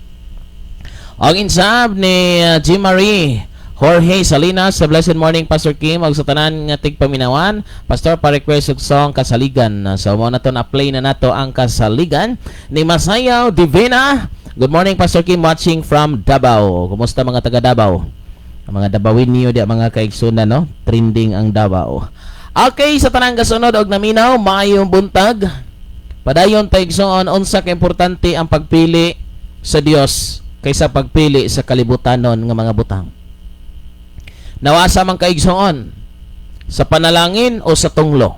Ang insab ni Jim Marie Jorge Salinas. Sa blessed morning, Pastor Kim. Og sa tanan nga tigpaminawan, Pastor, pa-request og song Kasaligan. So, mo na to na-play na nato ang Kasaligan ni Masayaw Divina. Good morning, Pastor Kim, watching from Davao. Kumusta mga taga Davao? Ang mga Dabawin niyo di mga kaigsunan, no? Trending ang Davao. Okay, sa tanang kasunod og naminaw, maayong buntag. Padayon taigsoon unsa ka importante ang pagpili sa Dios kaysa pagpili sa kalibutanon nga mga butang. Nawasa man kaigsoon sa panalangin o sa tunglo.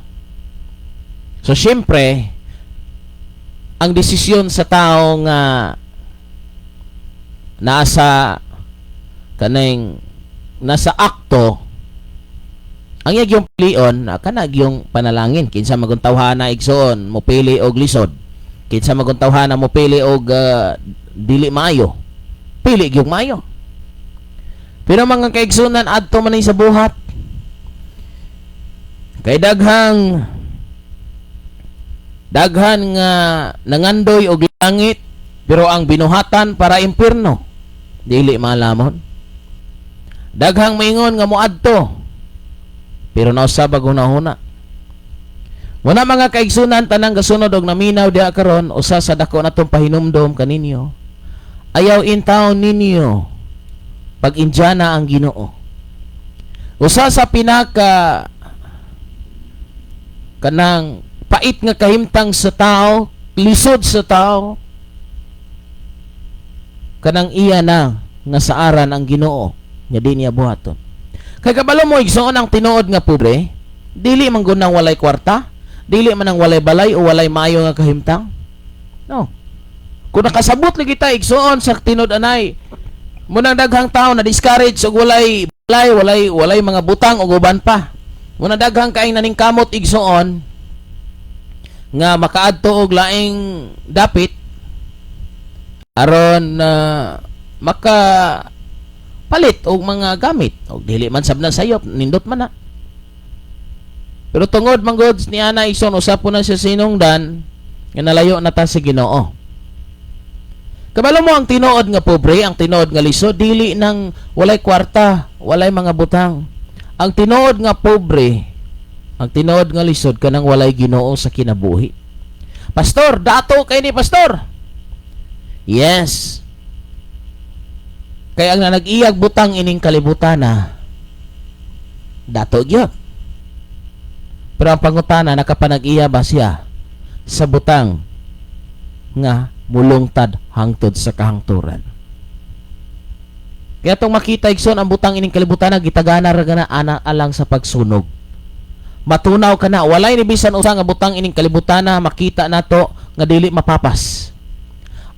So syempre, ang desisyon sa tao nga nasa akto ang yung pilion kanag yung panalangin kinsa maguntawhana igsoon mo pili og lisod, kinsa maguntawhana mo pili og dili maayo, pili gyud maayo. Pero mga kaigsunan adto man sa buhat kay daghan nga nangandoy og langit pero ang binuhatan para impierno dili malamon. Daghang maingon nga moadto pero nausabag hunahuna. Wala mga kaigsunan tanang gasunod og naminaw diha karon usa sa dako natong pahinumdom kaninyo. Ayaw intawon ninyo pag Indiana ang Ginoo. Usa sa pinaka kanang pait nga kahimtang sa tao, lisod sa tao, kanang iya na nga saaran ang Ginoo nga di niya buhaton. Kay kabalo mo igsoon ang tinuod nga pobre, dili man gud nang walay kwarta, dili man nang walay balay o walay maayo nga kahimtang. No. Kung nakasabot lagi ta igsoon sa tinuod anay, munang daghang tao na discourage og walay balay, walay mga butang o uban pa. Munang daghang kaing naningkamot igsoon nga makaadto og laing dapit aron maka palit og mga gamit og dili man sabna sayop nindot man na. Pero tungod man gud ni ana ison usap po na siya sinungdan nga nalayo na ta sa Ginoo. Kabalo mo ang tinuod nga pobre, ang tinuod nga lisod dili nang walay kwarta, walay mga butang. Ang tinuod nga pobre, ang tinuod nga lisod kanang walay Ginoo sa kinabuhi. Pastor, dato kay ni pastor. Yes. Kaya ang nag-iyag butang ining kalibutana, dato gyud. Pero ang pangutana, nakapanag-iya ba siya sa butang nga mulungtad hangtod sa kahangturan? Kaya tong makita igsoon ang butang ining kalibutan gitagana ra gana ana alang sa pagsunog. Matunaw ka na walay ni bisan usa nga butang ining kalibutan makita nato nga dili mapapas.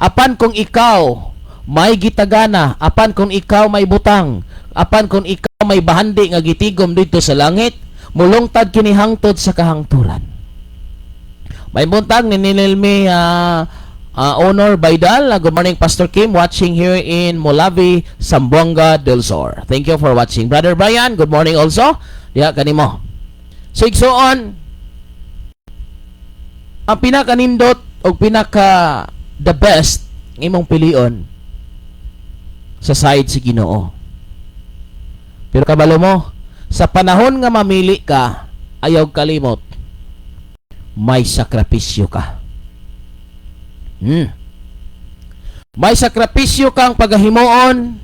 Apan kung ikaw may gitagana, apan kung ikaw may butang, apan kung ikaw may bahandi nga gitigom dito sa langit, mulungtad kini hangtod sa kahangturan. May buntag ni Nilmi Honor Baidal. Good morning, Pastor Kim, watching here in Molavi, Zamboanga del Sur. Thank you for watching. Brother Brian, good morning also. Diha kanimo. So igsoon, ang pinakanindot o pinaka the best ng imong pilion sa side si Ginoo. Pero kabalo mo, sa panahon nga mamili ka, ayaw kalimot, may sakripisyo ka. May sakripisyo kang pagahimoon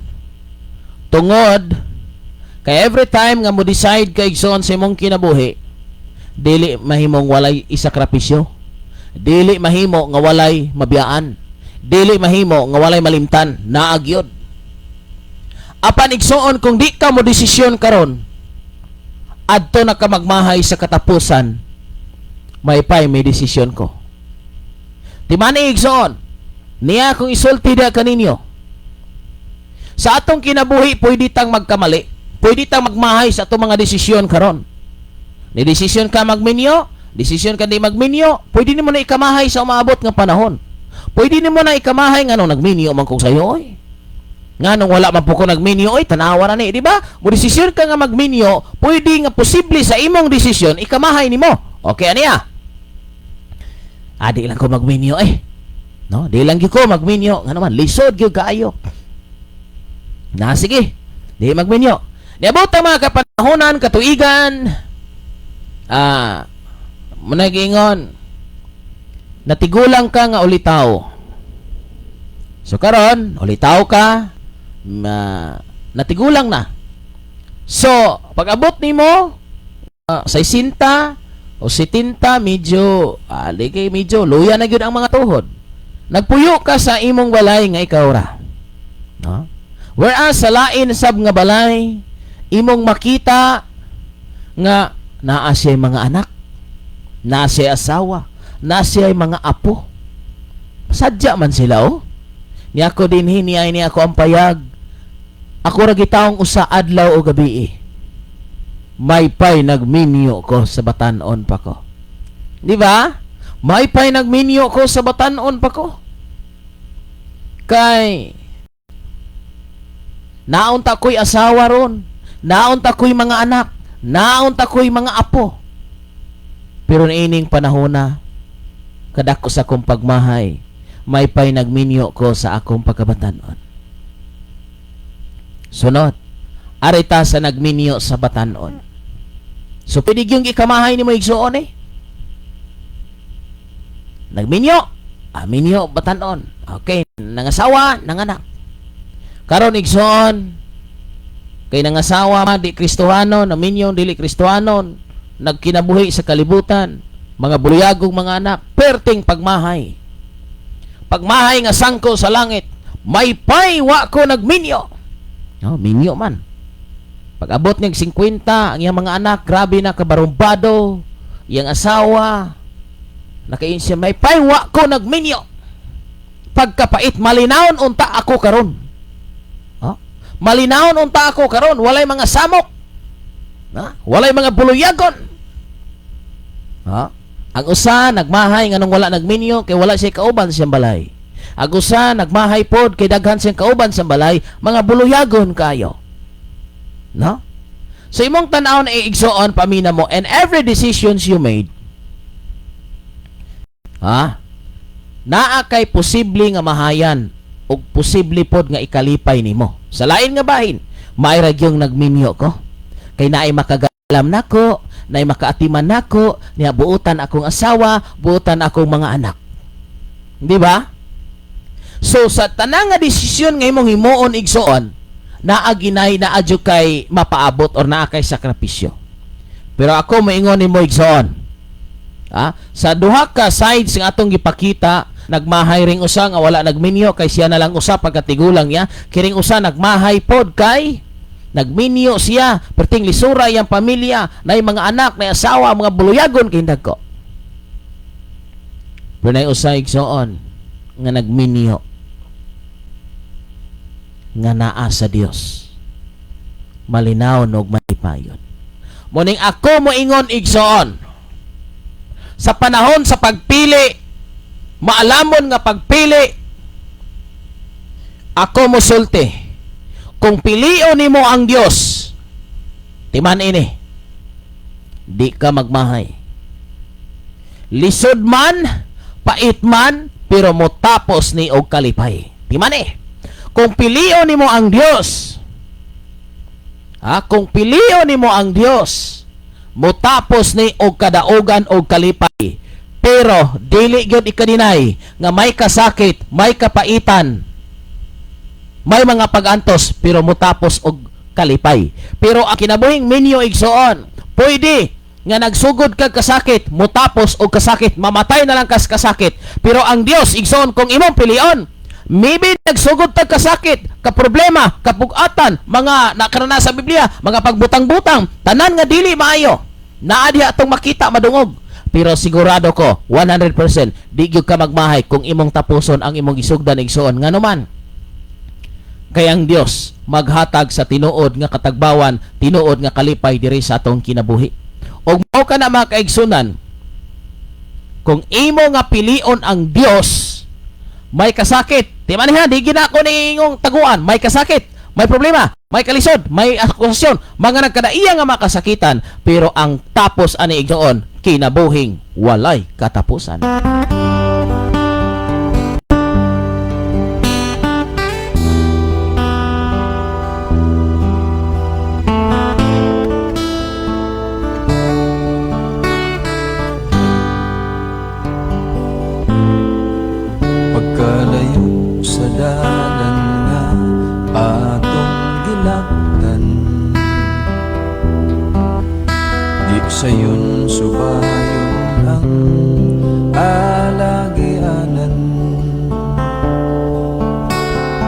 tungod kay every time nga mo decide ka igsoon sa imong kinabuhi, dili mahimong walay isakripisyo, dili mahimo nga walay mabiyaan, dili mahimo nga walay malimtan, naagyod. Apan igsoon kung di ka mo desisyon karon, adto na ka magmahay sa katapusan, may desisyon ko. Timani igsoon, niya kung isulti da kaninyo. Sa atong kinabuhi, pwede tang magkamali, pwede tang magmahay sa atong mga desisyon karon. Ni desisyon ka magminyo, desisyon ka di magminyo, pwede nimo na ikamahay sa umaabot nga panahon. Pwede nimo na ikamahay nga nung nagminyo man kung sayo, oy. Nga nung wala man po ko nagminyo, oy, tanawa na ni, di ba? Mo desisyon ka nga magminyo, pwede nga posible sa imong desisyon, ikamahay nimo. Okay, aniya? Di lang ko magminyo no, di lang ko magminyo. Nga naman, lisod gyud kaayo. Na sige, di magminyo. Niabot ang mga kapanahonan, katuigan, munagingon, natigulang ka nga ulitaw. So karon, ulitaw ka, natigulang na. So, pag abot nimo sa 60 o 70, medyo medyo luya na gyud ang mga tuhod. Nagpuyo ka sa imong balay nga ikaw ra. No? Whereas sa lain sab nga balay, imong makita nga naa siya mga anak, naa siya asawa, naa siya mga apo. Sadya man sila Ni ako din ni ako ang payag. Ako ra gitaong usa adlaw o gabi. May pay nagminyo ko sa batanon pa ko. Di ba? May pay nagminyo ko sa batanon pa ko. Kay naunta ko'y asawa ron, naunta ko'y mga anak, naunta ko'y mga apo. Pero niining panahon na, kadako sa akong pagmahay, may pay nagminyo ko sa akong pagkabatanon. Sunod, arita sa nagminyo sa batanon. So, pwede yung ikamahay ni mo igsoon Nagminyo, minyo, batanon. Okay, nangasawa, nanganak. Karon igsoon, kay nangasawa, di Kristohanon, naminyo, dili Kristohanon, nagkinabuhi sa kalibutan, mga buluyagong mga anak, perting pagmahay. Pagmahay nga sangko sa langit, may paywa ko nagminyo. Minyo man. Pag abot niyang 50, ang iyang mga anak, grabe na kabarumbado, iyang asawa, nakain siya, may paywa ko nagminyo. Pagkapait, malinawon unta ako karon. Malinawon unta ako karon, walay mga samok. Walay mga buluyagon. Ang usa, nagmahay nga nung wala nagminyo, kay wala siya kauban siyang balay. Ang usa, nagmahay pod, kay daghan siyang kauban sa balay, mga buluyagon kayo. No? So, imong tanaw na iigsoon, pamina mo, and every decisions you made, naa kay posible nga mahayan, o posible pod nga ikalipay nimo. Sa lain nga bahin, mairag yung nagminyo ko, kay naay makagalam nako, naay makaatiman nako, niya buutan akong asawa, buutan akong mga anak. Di ba? So, sa tanang nga desisyon nga imong himuon igsoon, naaginay na adyo kay mapaabot or naa kay sakripisyo. Pero ako maingon nimo igsoon. Sa duha ka sides nga atong gipakita, nagmahay ring usa nga wala nagminyo kay siya na lang usa pagkatigulang niya. Kiring usa nagmahay pod kay nagminyo siya, perting lisura iyang pamilya, na mga anak, na asawa, mga buluyagon kay dagko. Pero na usa igsoon nga nagminyo nga naa sa Dios. Malinaw og malipayon. Muning ako mo ingon igsoon, sa panahon sa pagpili, maalamon nga pagpili, ako mo sulti, kung pilion nimo ang Dios, timan ini, di ka magmahay. Lisod man, pait man, pero motapos ni og kalipay. Timan kung pilion nimo ang Dios, kung pilion nimo ang Dios, motapos ni og kadaogan og kalipay, pero dili gyud ikaninay nga may kasakit, may kapaitan, may mga pagantos, pero motapos og kalipay. Pero ang kinabuhing minyo igsoon, pwede nga nagsugod kag kasakit, motapos og kasakit, mamatay na lang kas kasakit. Pero ang Dios igsoon, kung imong pilion, maybe nagsugod tag kasakit, kaproblema, kapugatan, mga nakarana sa Biblia, mga pagbutang-butang, tanan nga dili maayo, naa diha atong makita madungog. Pero sigurado ko 100% di gyud ka magmahay kung imong tapuson ang imong isugdan igsoon. Nganuman, kay ang Dios maghatag sa tinuod nga katagbawan, tinuod nga kalipay diri sa atong kinabuhi. Og mao ka na mga kaigsunan, kung imo nga pilion ang Dios, may kasakit, di man niya, di gina ko ningong taguan, may kasakit, may problema, may kalisod, may akusasyon, mga nagkadaiya nga makasakitan, pero ang tapos ani ignoon, kinabuhing walay katapusan. Pagkalayo sa dalan nga atong gilaktan, di sayon subayon ang alagyanan.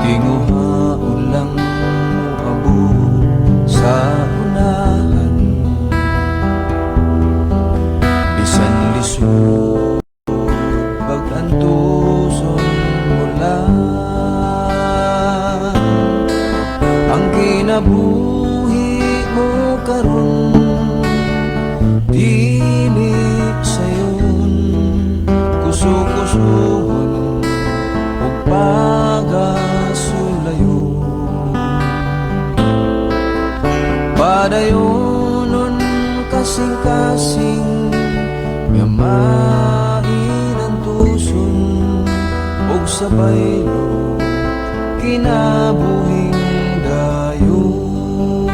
Tinguha ulang moabot sa unahan, bisan lisod pag-antuson mula ang kinabuhi mo karon, dili sayon kusukusuhon ug pagasulayon. Padayonon kasing-kasing nga mainan tuson ug sabaylo kinabuhing dayon.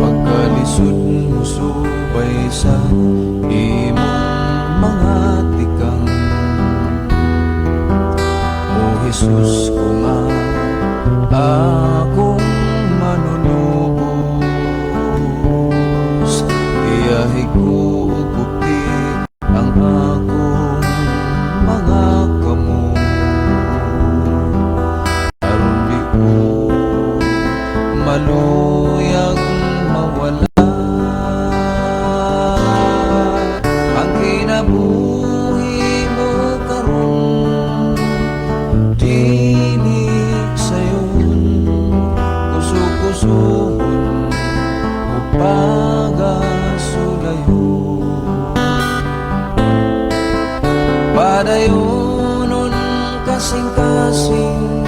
Pagkalisod mo subay sa imong mga tikang, o Jesus ko nga akong manunubos, iyahi ko ug bukti ang akong mga kamot, aron di ko maluyag mawala ang kinabuhi mo karon, dili sayon kusukusuhon o pagasulayon. Padayonon kasing-kasing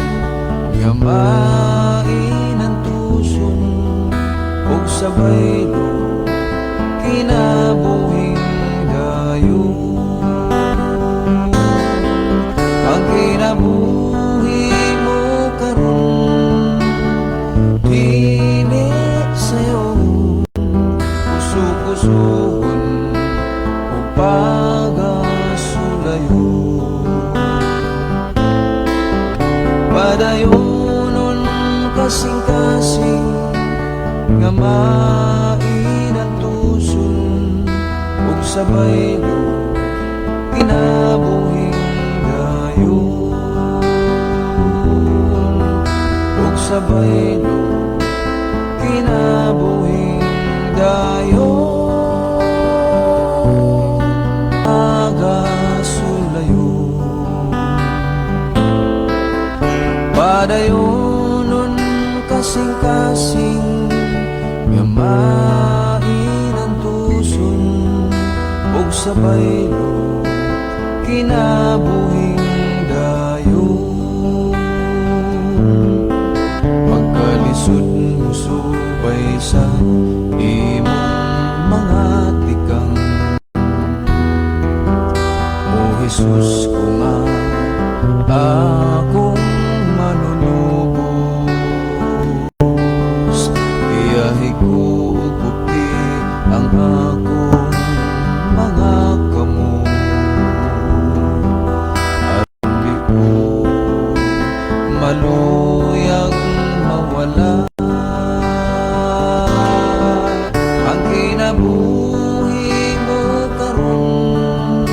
nga mainan tuson ug sabaylo kinabuhing dayon. Ang kinabuhi mo karon, dili sayon kusukusuhon o pagasulayon. Padayonon kasing-kasing nga mainan tuson ug sabaylo kinabuhing gayon ug sabay no kinabuhing dayon agasulayon padayonon kasing-kasing nga main ang tuson ug sabay no kinabuhing dayon pagkalisod mo subay sa imong mga tikang o Jesus ko nga akong manunubos iyahi ko ug bukti ang akong mga kamot at di ko maluyang mawala ang kinabuhi mo karon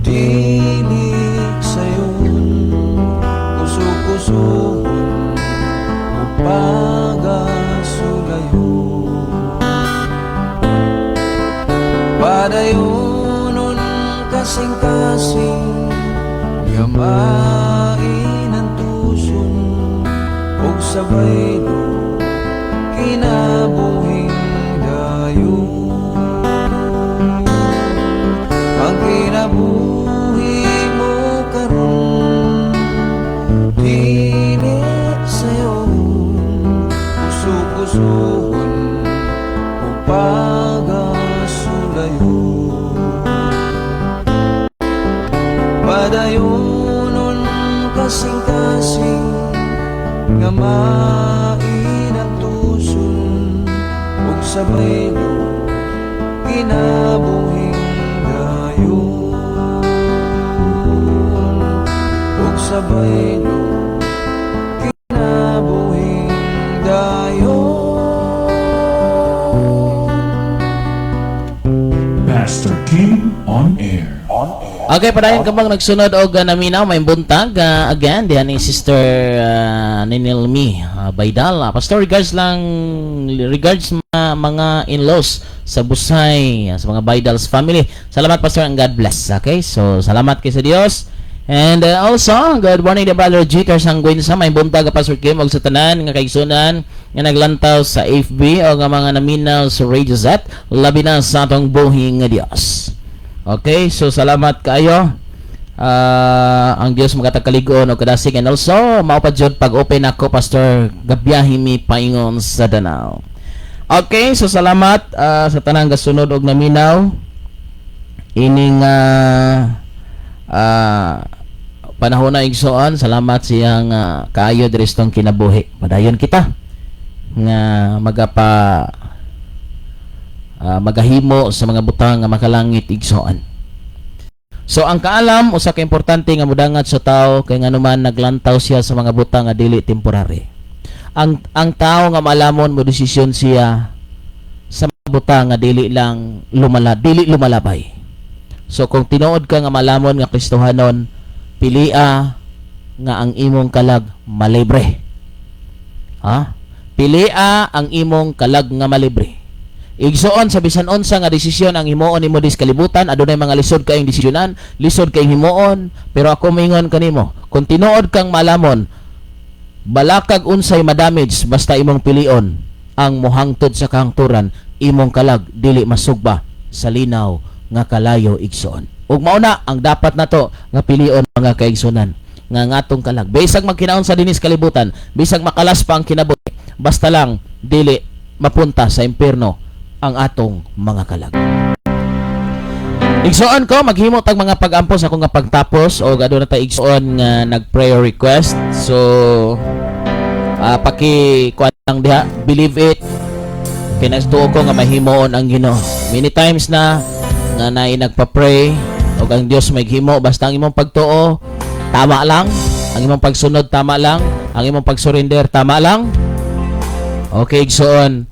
dinig sayon kusog-kusogon ug pagasulayon padayonon kasing-kasing nga main ang tuson ug sabay no kinabuhing dayon ang kinabuhi mo karon dinig sayon kusog-kusogon ug pagasulayon padayonon kasing-kasing nga main ang tuson ug sabay no kinabuhing dayon ug sabay no kinabuhing dayon. Pastor Tim on air. Okay, padayon ka bang nagsunod og naminaw may buntag again diyan ni Sister Ninilmi Baydal. Pastor, regards mga in-laws sa Busay, sa mga Baydal's family. Salamat Pastor and God bless. Okay, so salamat kay sa Dios. And also, good morning the brother Jeter Sangguin sa may buntag Pastor Kim og sa tanan nga kaigsunan nga naglantaw sa FB o nga mga naminaw sa Radio Z, labi na sa atong buhing nga Dios. Okay, so salamat kayo. Ang Dios magatagkaligon o kadasig, and also mao pa jud pag-open ako Pastor gabiyahi mi paingon sa Danao. Okay, so salamat sa tanang gasunod og naminaw ining panahon na igsoon. Salamat siyang kaayo diri sa tong kinabuhi. Padayon kita nga magahimo sa mga butang nga makalangit igsoon. So ang kaalam usa ka importante nga mudangat sa tao kay nganuman naglantaw siya sa mga butang nga dili temporary. Ang tao nga malamon mo desisyon siya sa mga butang nga dili lumalabay. So kung tinuod ka nga malamon nga Kristohanon, pilia nga ang imong kalag malibre. Pilia ang imong kalag nga malibre. Igsoon sa bisan unsa nga desisyon ang himuon nimo dis kalibutan, adunay mga lisod kayong desisyonan, lisod kayong himuon, pero ako mingon kanimo, kung tinuod kang malamon, balakag unsay madamage basta imong pilion ang mohangtod sa kahangturan, imong kalag dili masugba sa linaw nga kalayo igsoon. Ug mauna ang dapat nato nga pilion mga kaigsunan nga ngatong kalag. Bisag magkinaon sa dinis kalibutan, bisag makalas pa ang kinabuhi, basta lang dili mapunta sa impierno ang atong mga kalag. Igsoon ko maghimo tag mga pag-ampos ako nga pagtapos o aduna ta igsoon nga nag-prayer request. So paki-kuan lang diha, believe it. Kinastuo ko nga mahimoon ang Ginoo. Many times na nga naay nagpa-pray o ang Dios maghimo basta ang imong pagtuo tama lang, ang imong pagsunod tama lang, ang imong pag-surrender tama lang. Okay, igsoon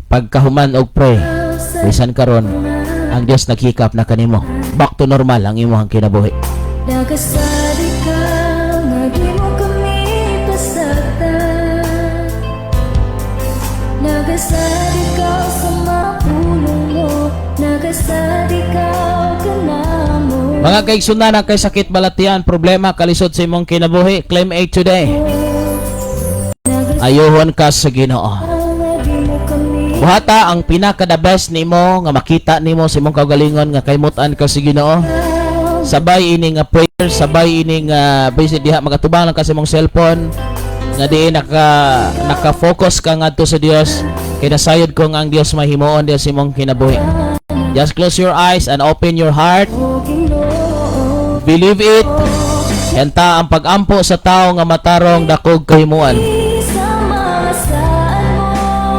pagkahuman og pray bisan karon ang Dios naghikap na kanimo. Back to normal ang imong kinabuhi. Nagasali ka, nga di mo kami pasagtan. Nagasali ka sa mapulong mo, nagasali ka kanamo. Mga kaigsunan na kay sakit balatian, problema, kalisod sa imong kinabuhi, claim aid today. Ayohon ka sa Ginoo. Buhata ang pinaka the best nimo nga makita nimo sa imong kaugalingon nga kaymutan ka sa Ginoo. Sabay ini nga prayer, sabay ini nga basic diha magatubang lang ka sa imong cellphone nga diin naka-focus ka ngadto sa Dios. Kay nasayod ko nga ang Dios mahimuon diha sa imong kinabuhi. Just close your eyes and open your heart. Believe it. Yanta ang pag-ampo sa tao nga matarong dakog kahimuan.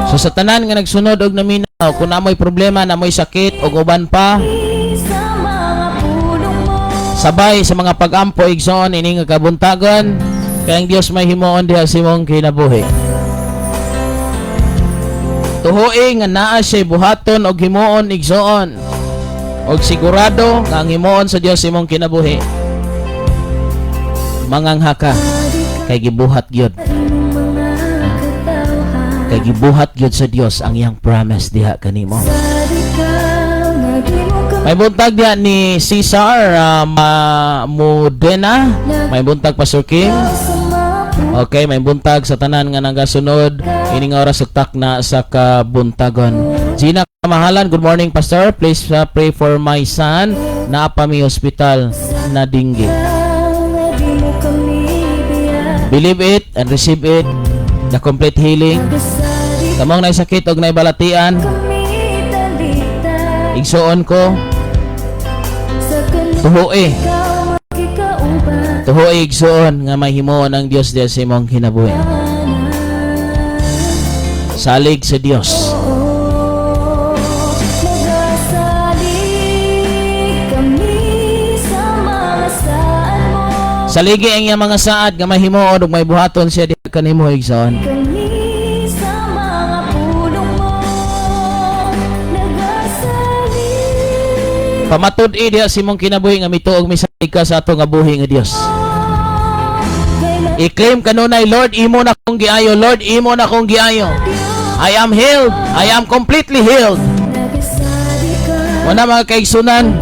So sa tanan nga nagsunod og naminaw, kung amoy problema, namoy sakit o uban pa, sabay sa mga pag-ampo igsoon ini nga kabuntagon, kay ang Dios may himuon diha sa imong kinabuhi. Tuhoy nga naa siya buhaton og himuon igsoon, og sigurado nga ang himuon sa Dios sa imong kinabuhi. Manganghaka ka, kay gibuhat gyud. Kay gibuhat gyud sa Dios ang iyang promise diha kanimo. May buntag diha ni Cesar Modena. May buntag Pastor Kim. Okay, may buntag sa tanan nga nagasunod. Ini nga oras ugtak na sa kabuntagon. Gina Kamahalan, good morning Pastor. Please pray for my son na pa mi hospital na dinggi. Believe it and receive it. The complete healing. Kamong nay sakit og nay balatian, igsuon ko tuhoe igsuon nga mahimuon ang Dios diha sa imong kinabuhi. Salig sa Dios. Saligi ang iyang mga saad nga mahimuon ug may buhaton siya diha kanimo igsoon. Pamatud-i diha sa imong kinabuhi nga mituog misalig ka sa ato nga buhi nga Dios. I-claim kanunay, Lord, imo na kong giayo. Lord, imo na kong giayo. I am healed. I am completely healed. Wala mga kaigsunan,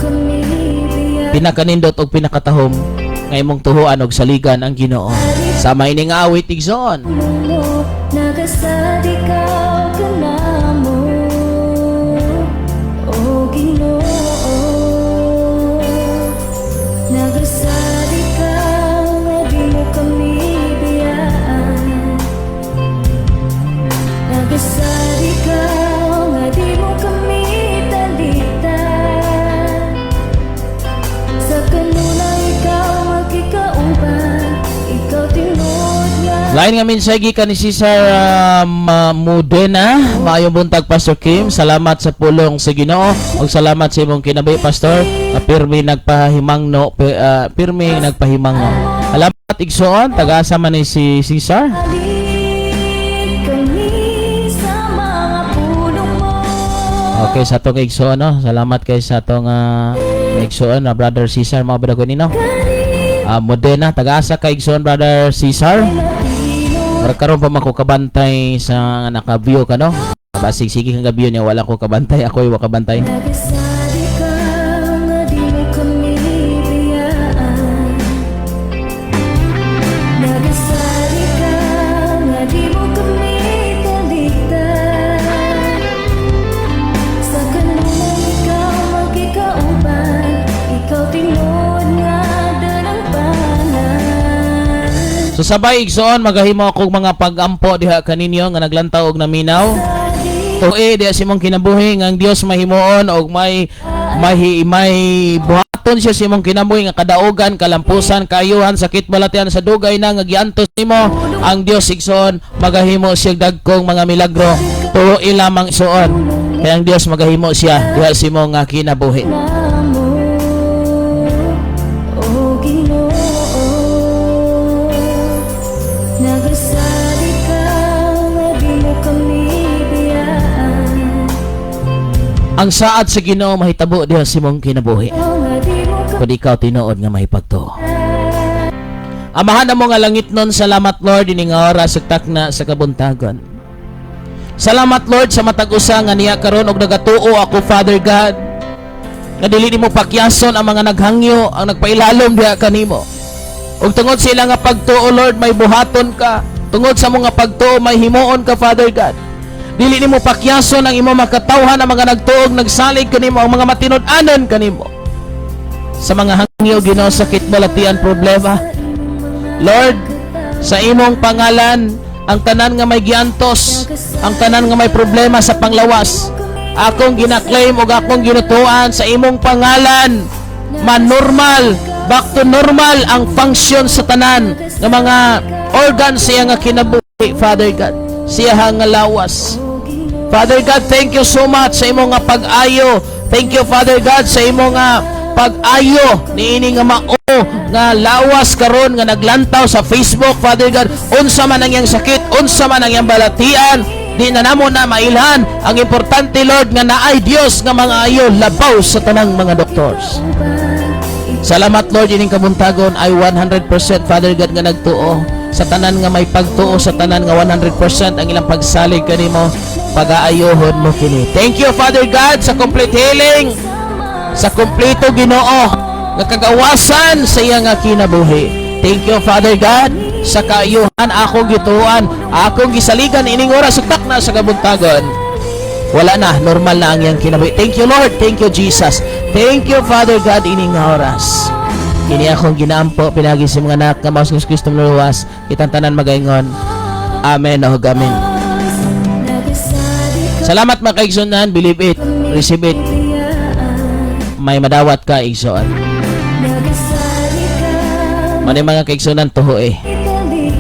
pinakanindot og pinakatahom nga imong tuhuan og saligan ang Ginoo. Sa may ning awit igsoon. Nagasali ka kanamo, o Ginoo. Nagasali ka nga di mo kami biyaan. Nagasali ka nga di mo kami talitan. Sa kanunay ikaw magkikauban, ikaw tinod nga. Lain nga minsay gikan ni Cesar Modena. Maayong buntag Pastor Kim. Salamat sa pulong sa Ginoo ug salamat sa imong kinabuhi Pastor. Pirmi nagpahimangno, pirmi nagpahimangno. Salamat igsoon, taga-asa man ni si Cesar. Okay, sa atong igsoon no. Salamat kay sa atong igsoon na Brother Cesar, mga badagon nino. Modena, taga-asa kay igsoon Brother Cesar. Para karon pa makukabantay sa naka-view ka no. Basig sige kang view niya, wala ko kabantay, ako wa kabantay. Nagasali ka nga di mo kami biyaan. Nagasali ka nga di mo kami talitan. Sa kanunay ikaw magkikauban, ikaw tinod nga dalang panan. So sabay igsoon magahimo akong mga pag-ampo diha kaninyo nga naglantaw og naminaw. Tuoy diha sa imong kinabuhi nga ang Dios mahimuon og may buhaton siya sa imong kinabuhi nga kadaogan, kalampusan, kaayuhan, sakit balatian sa dugay na nga giantos nimo. Ang Dios igsoon magahimo siya dagkong mga milagro. Tuoy lamang igsoon. Kaya ang Dios magahimo siya diha sa imong kinabuhi. O Ginoo. Nagasali ka nga di mo kami biyaan. Ang saad sa Ginoo mahitabo diha sa imong kinabuhi. nga di mo Kung ikaw tinuod nga mahipagtuo. Amahan na mo nga langit nun, salamat Lord, ini nga oras sugtak na sa kabuntagon. Salamat Lord sa matag-usa nga niya karon og nagatuo ako, Father God. Nga dili nimo pakyason ang mga naghangyo, ang nagpailalom diha kanimo. Ug tungod sa ilang nga pagtuo Lord, may buhaton ka. Tungod sa mga pagtuo, may himuon ka, Father God. Dili nimo pakyason ang imo makatawhan ang mga nagtuog, nagsalig kanimo, ang mga matinud-anon kanimo. Sa mga hangyo, Ginoo, sakit, balatian, problema. Lord, sa imong pangalan, ang tanan nga may giantos, ang tanan nga may problema sa panglawas, akong ginaklaim o akong ginutuan sa imong pangalan, man-normal, back to normal ang function sa tanan ng mga organs siya nga kinabuhi, Father God, siya nga lawas. Father God, thank you so much sa imong nga pag-ayo. Thank you, Father God, sa imong nga pag-ayo niini nga mao nga lawas karon nga naglantaw sa Facebook, Father God. Unsa man ang iyang sakit, unsa man ang iyang balatian, di na namo na mailhan. Ang importante, Lord, nga naay Dios nga mga ayo labaw sa tanang mga doctors. Salamat, Lord, ining kabuntagon ay 100% Father God nga nagtuo sa tanan nga may pagtuo, sa tanan nga 100% ang ilang pagsalig kanimo, pag-aayohon mo kini. Thank you, Father God, sa complete healing, sa kompleto, Ginoo, nga kagawasan sa iya nga kinabuhi. Thank you, Father God, sa kaayuhan akong gituan, akong gisaligan ining oras sugtak na sa kabuntagon. Wala na, normal na ang iyang kinabuhi. Thank you, Lord. Thank you, Jesus. Thank you, Father God, ining oras. Kini akong ginaampo, pinagi sa mga anak, nga maus Kristong luwas, kitang tanan magaingon. Amen o amen. Salamat mga kaigsunan, believe it, receive it. May madawat ka, igsoon. Manay mga kaigsunan, tuho eh.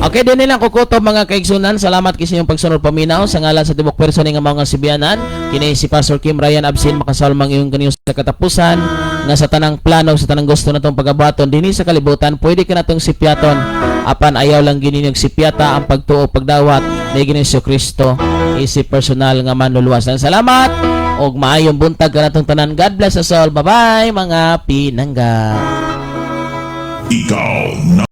Okay, din nilang kukuto mga kaigsunan. Salamat kasi yung pagsunod paminaw sa ngalan sa tibok person nga mga sibianan. Kini si Pastor Kim Ryan Absin makasalmang iyong kaniyong sa katapusan nga sa tanang plano, sa tanang gusto natong pagabaton dinhi sa kalibutan, pwede ka natong sipiaton apan ayaw lang gininyog sipiata ang pagtuo pagdawat ni Ginoong Kristo isip personal nga manluluwasan. Salamat og maayong buntag ka natong tanan. God bless us all. Bye bye mga pinangga. Ikaw na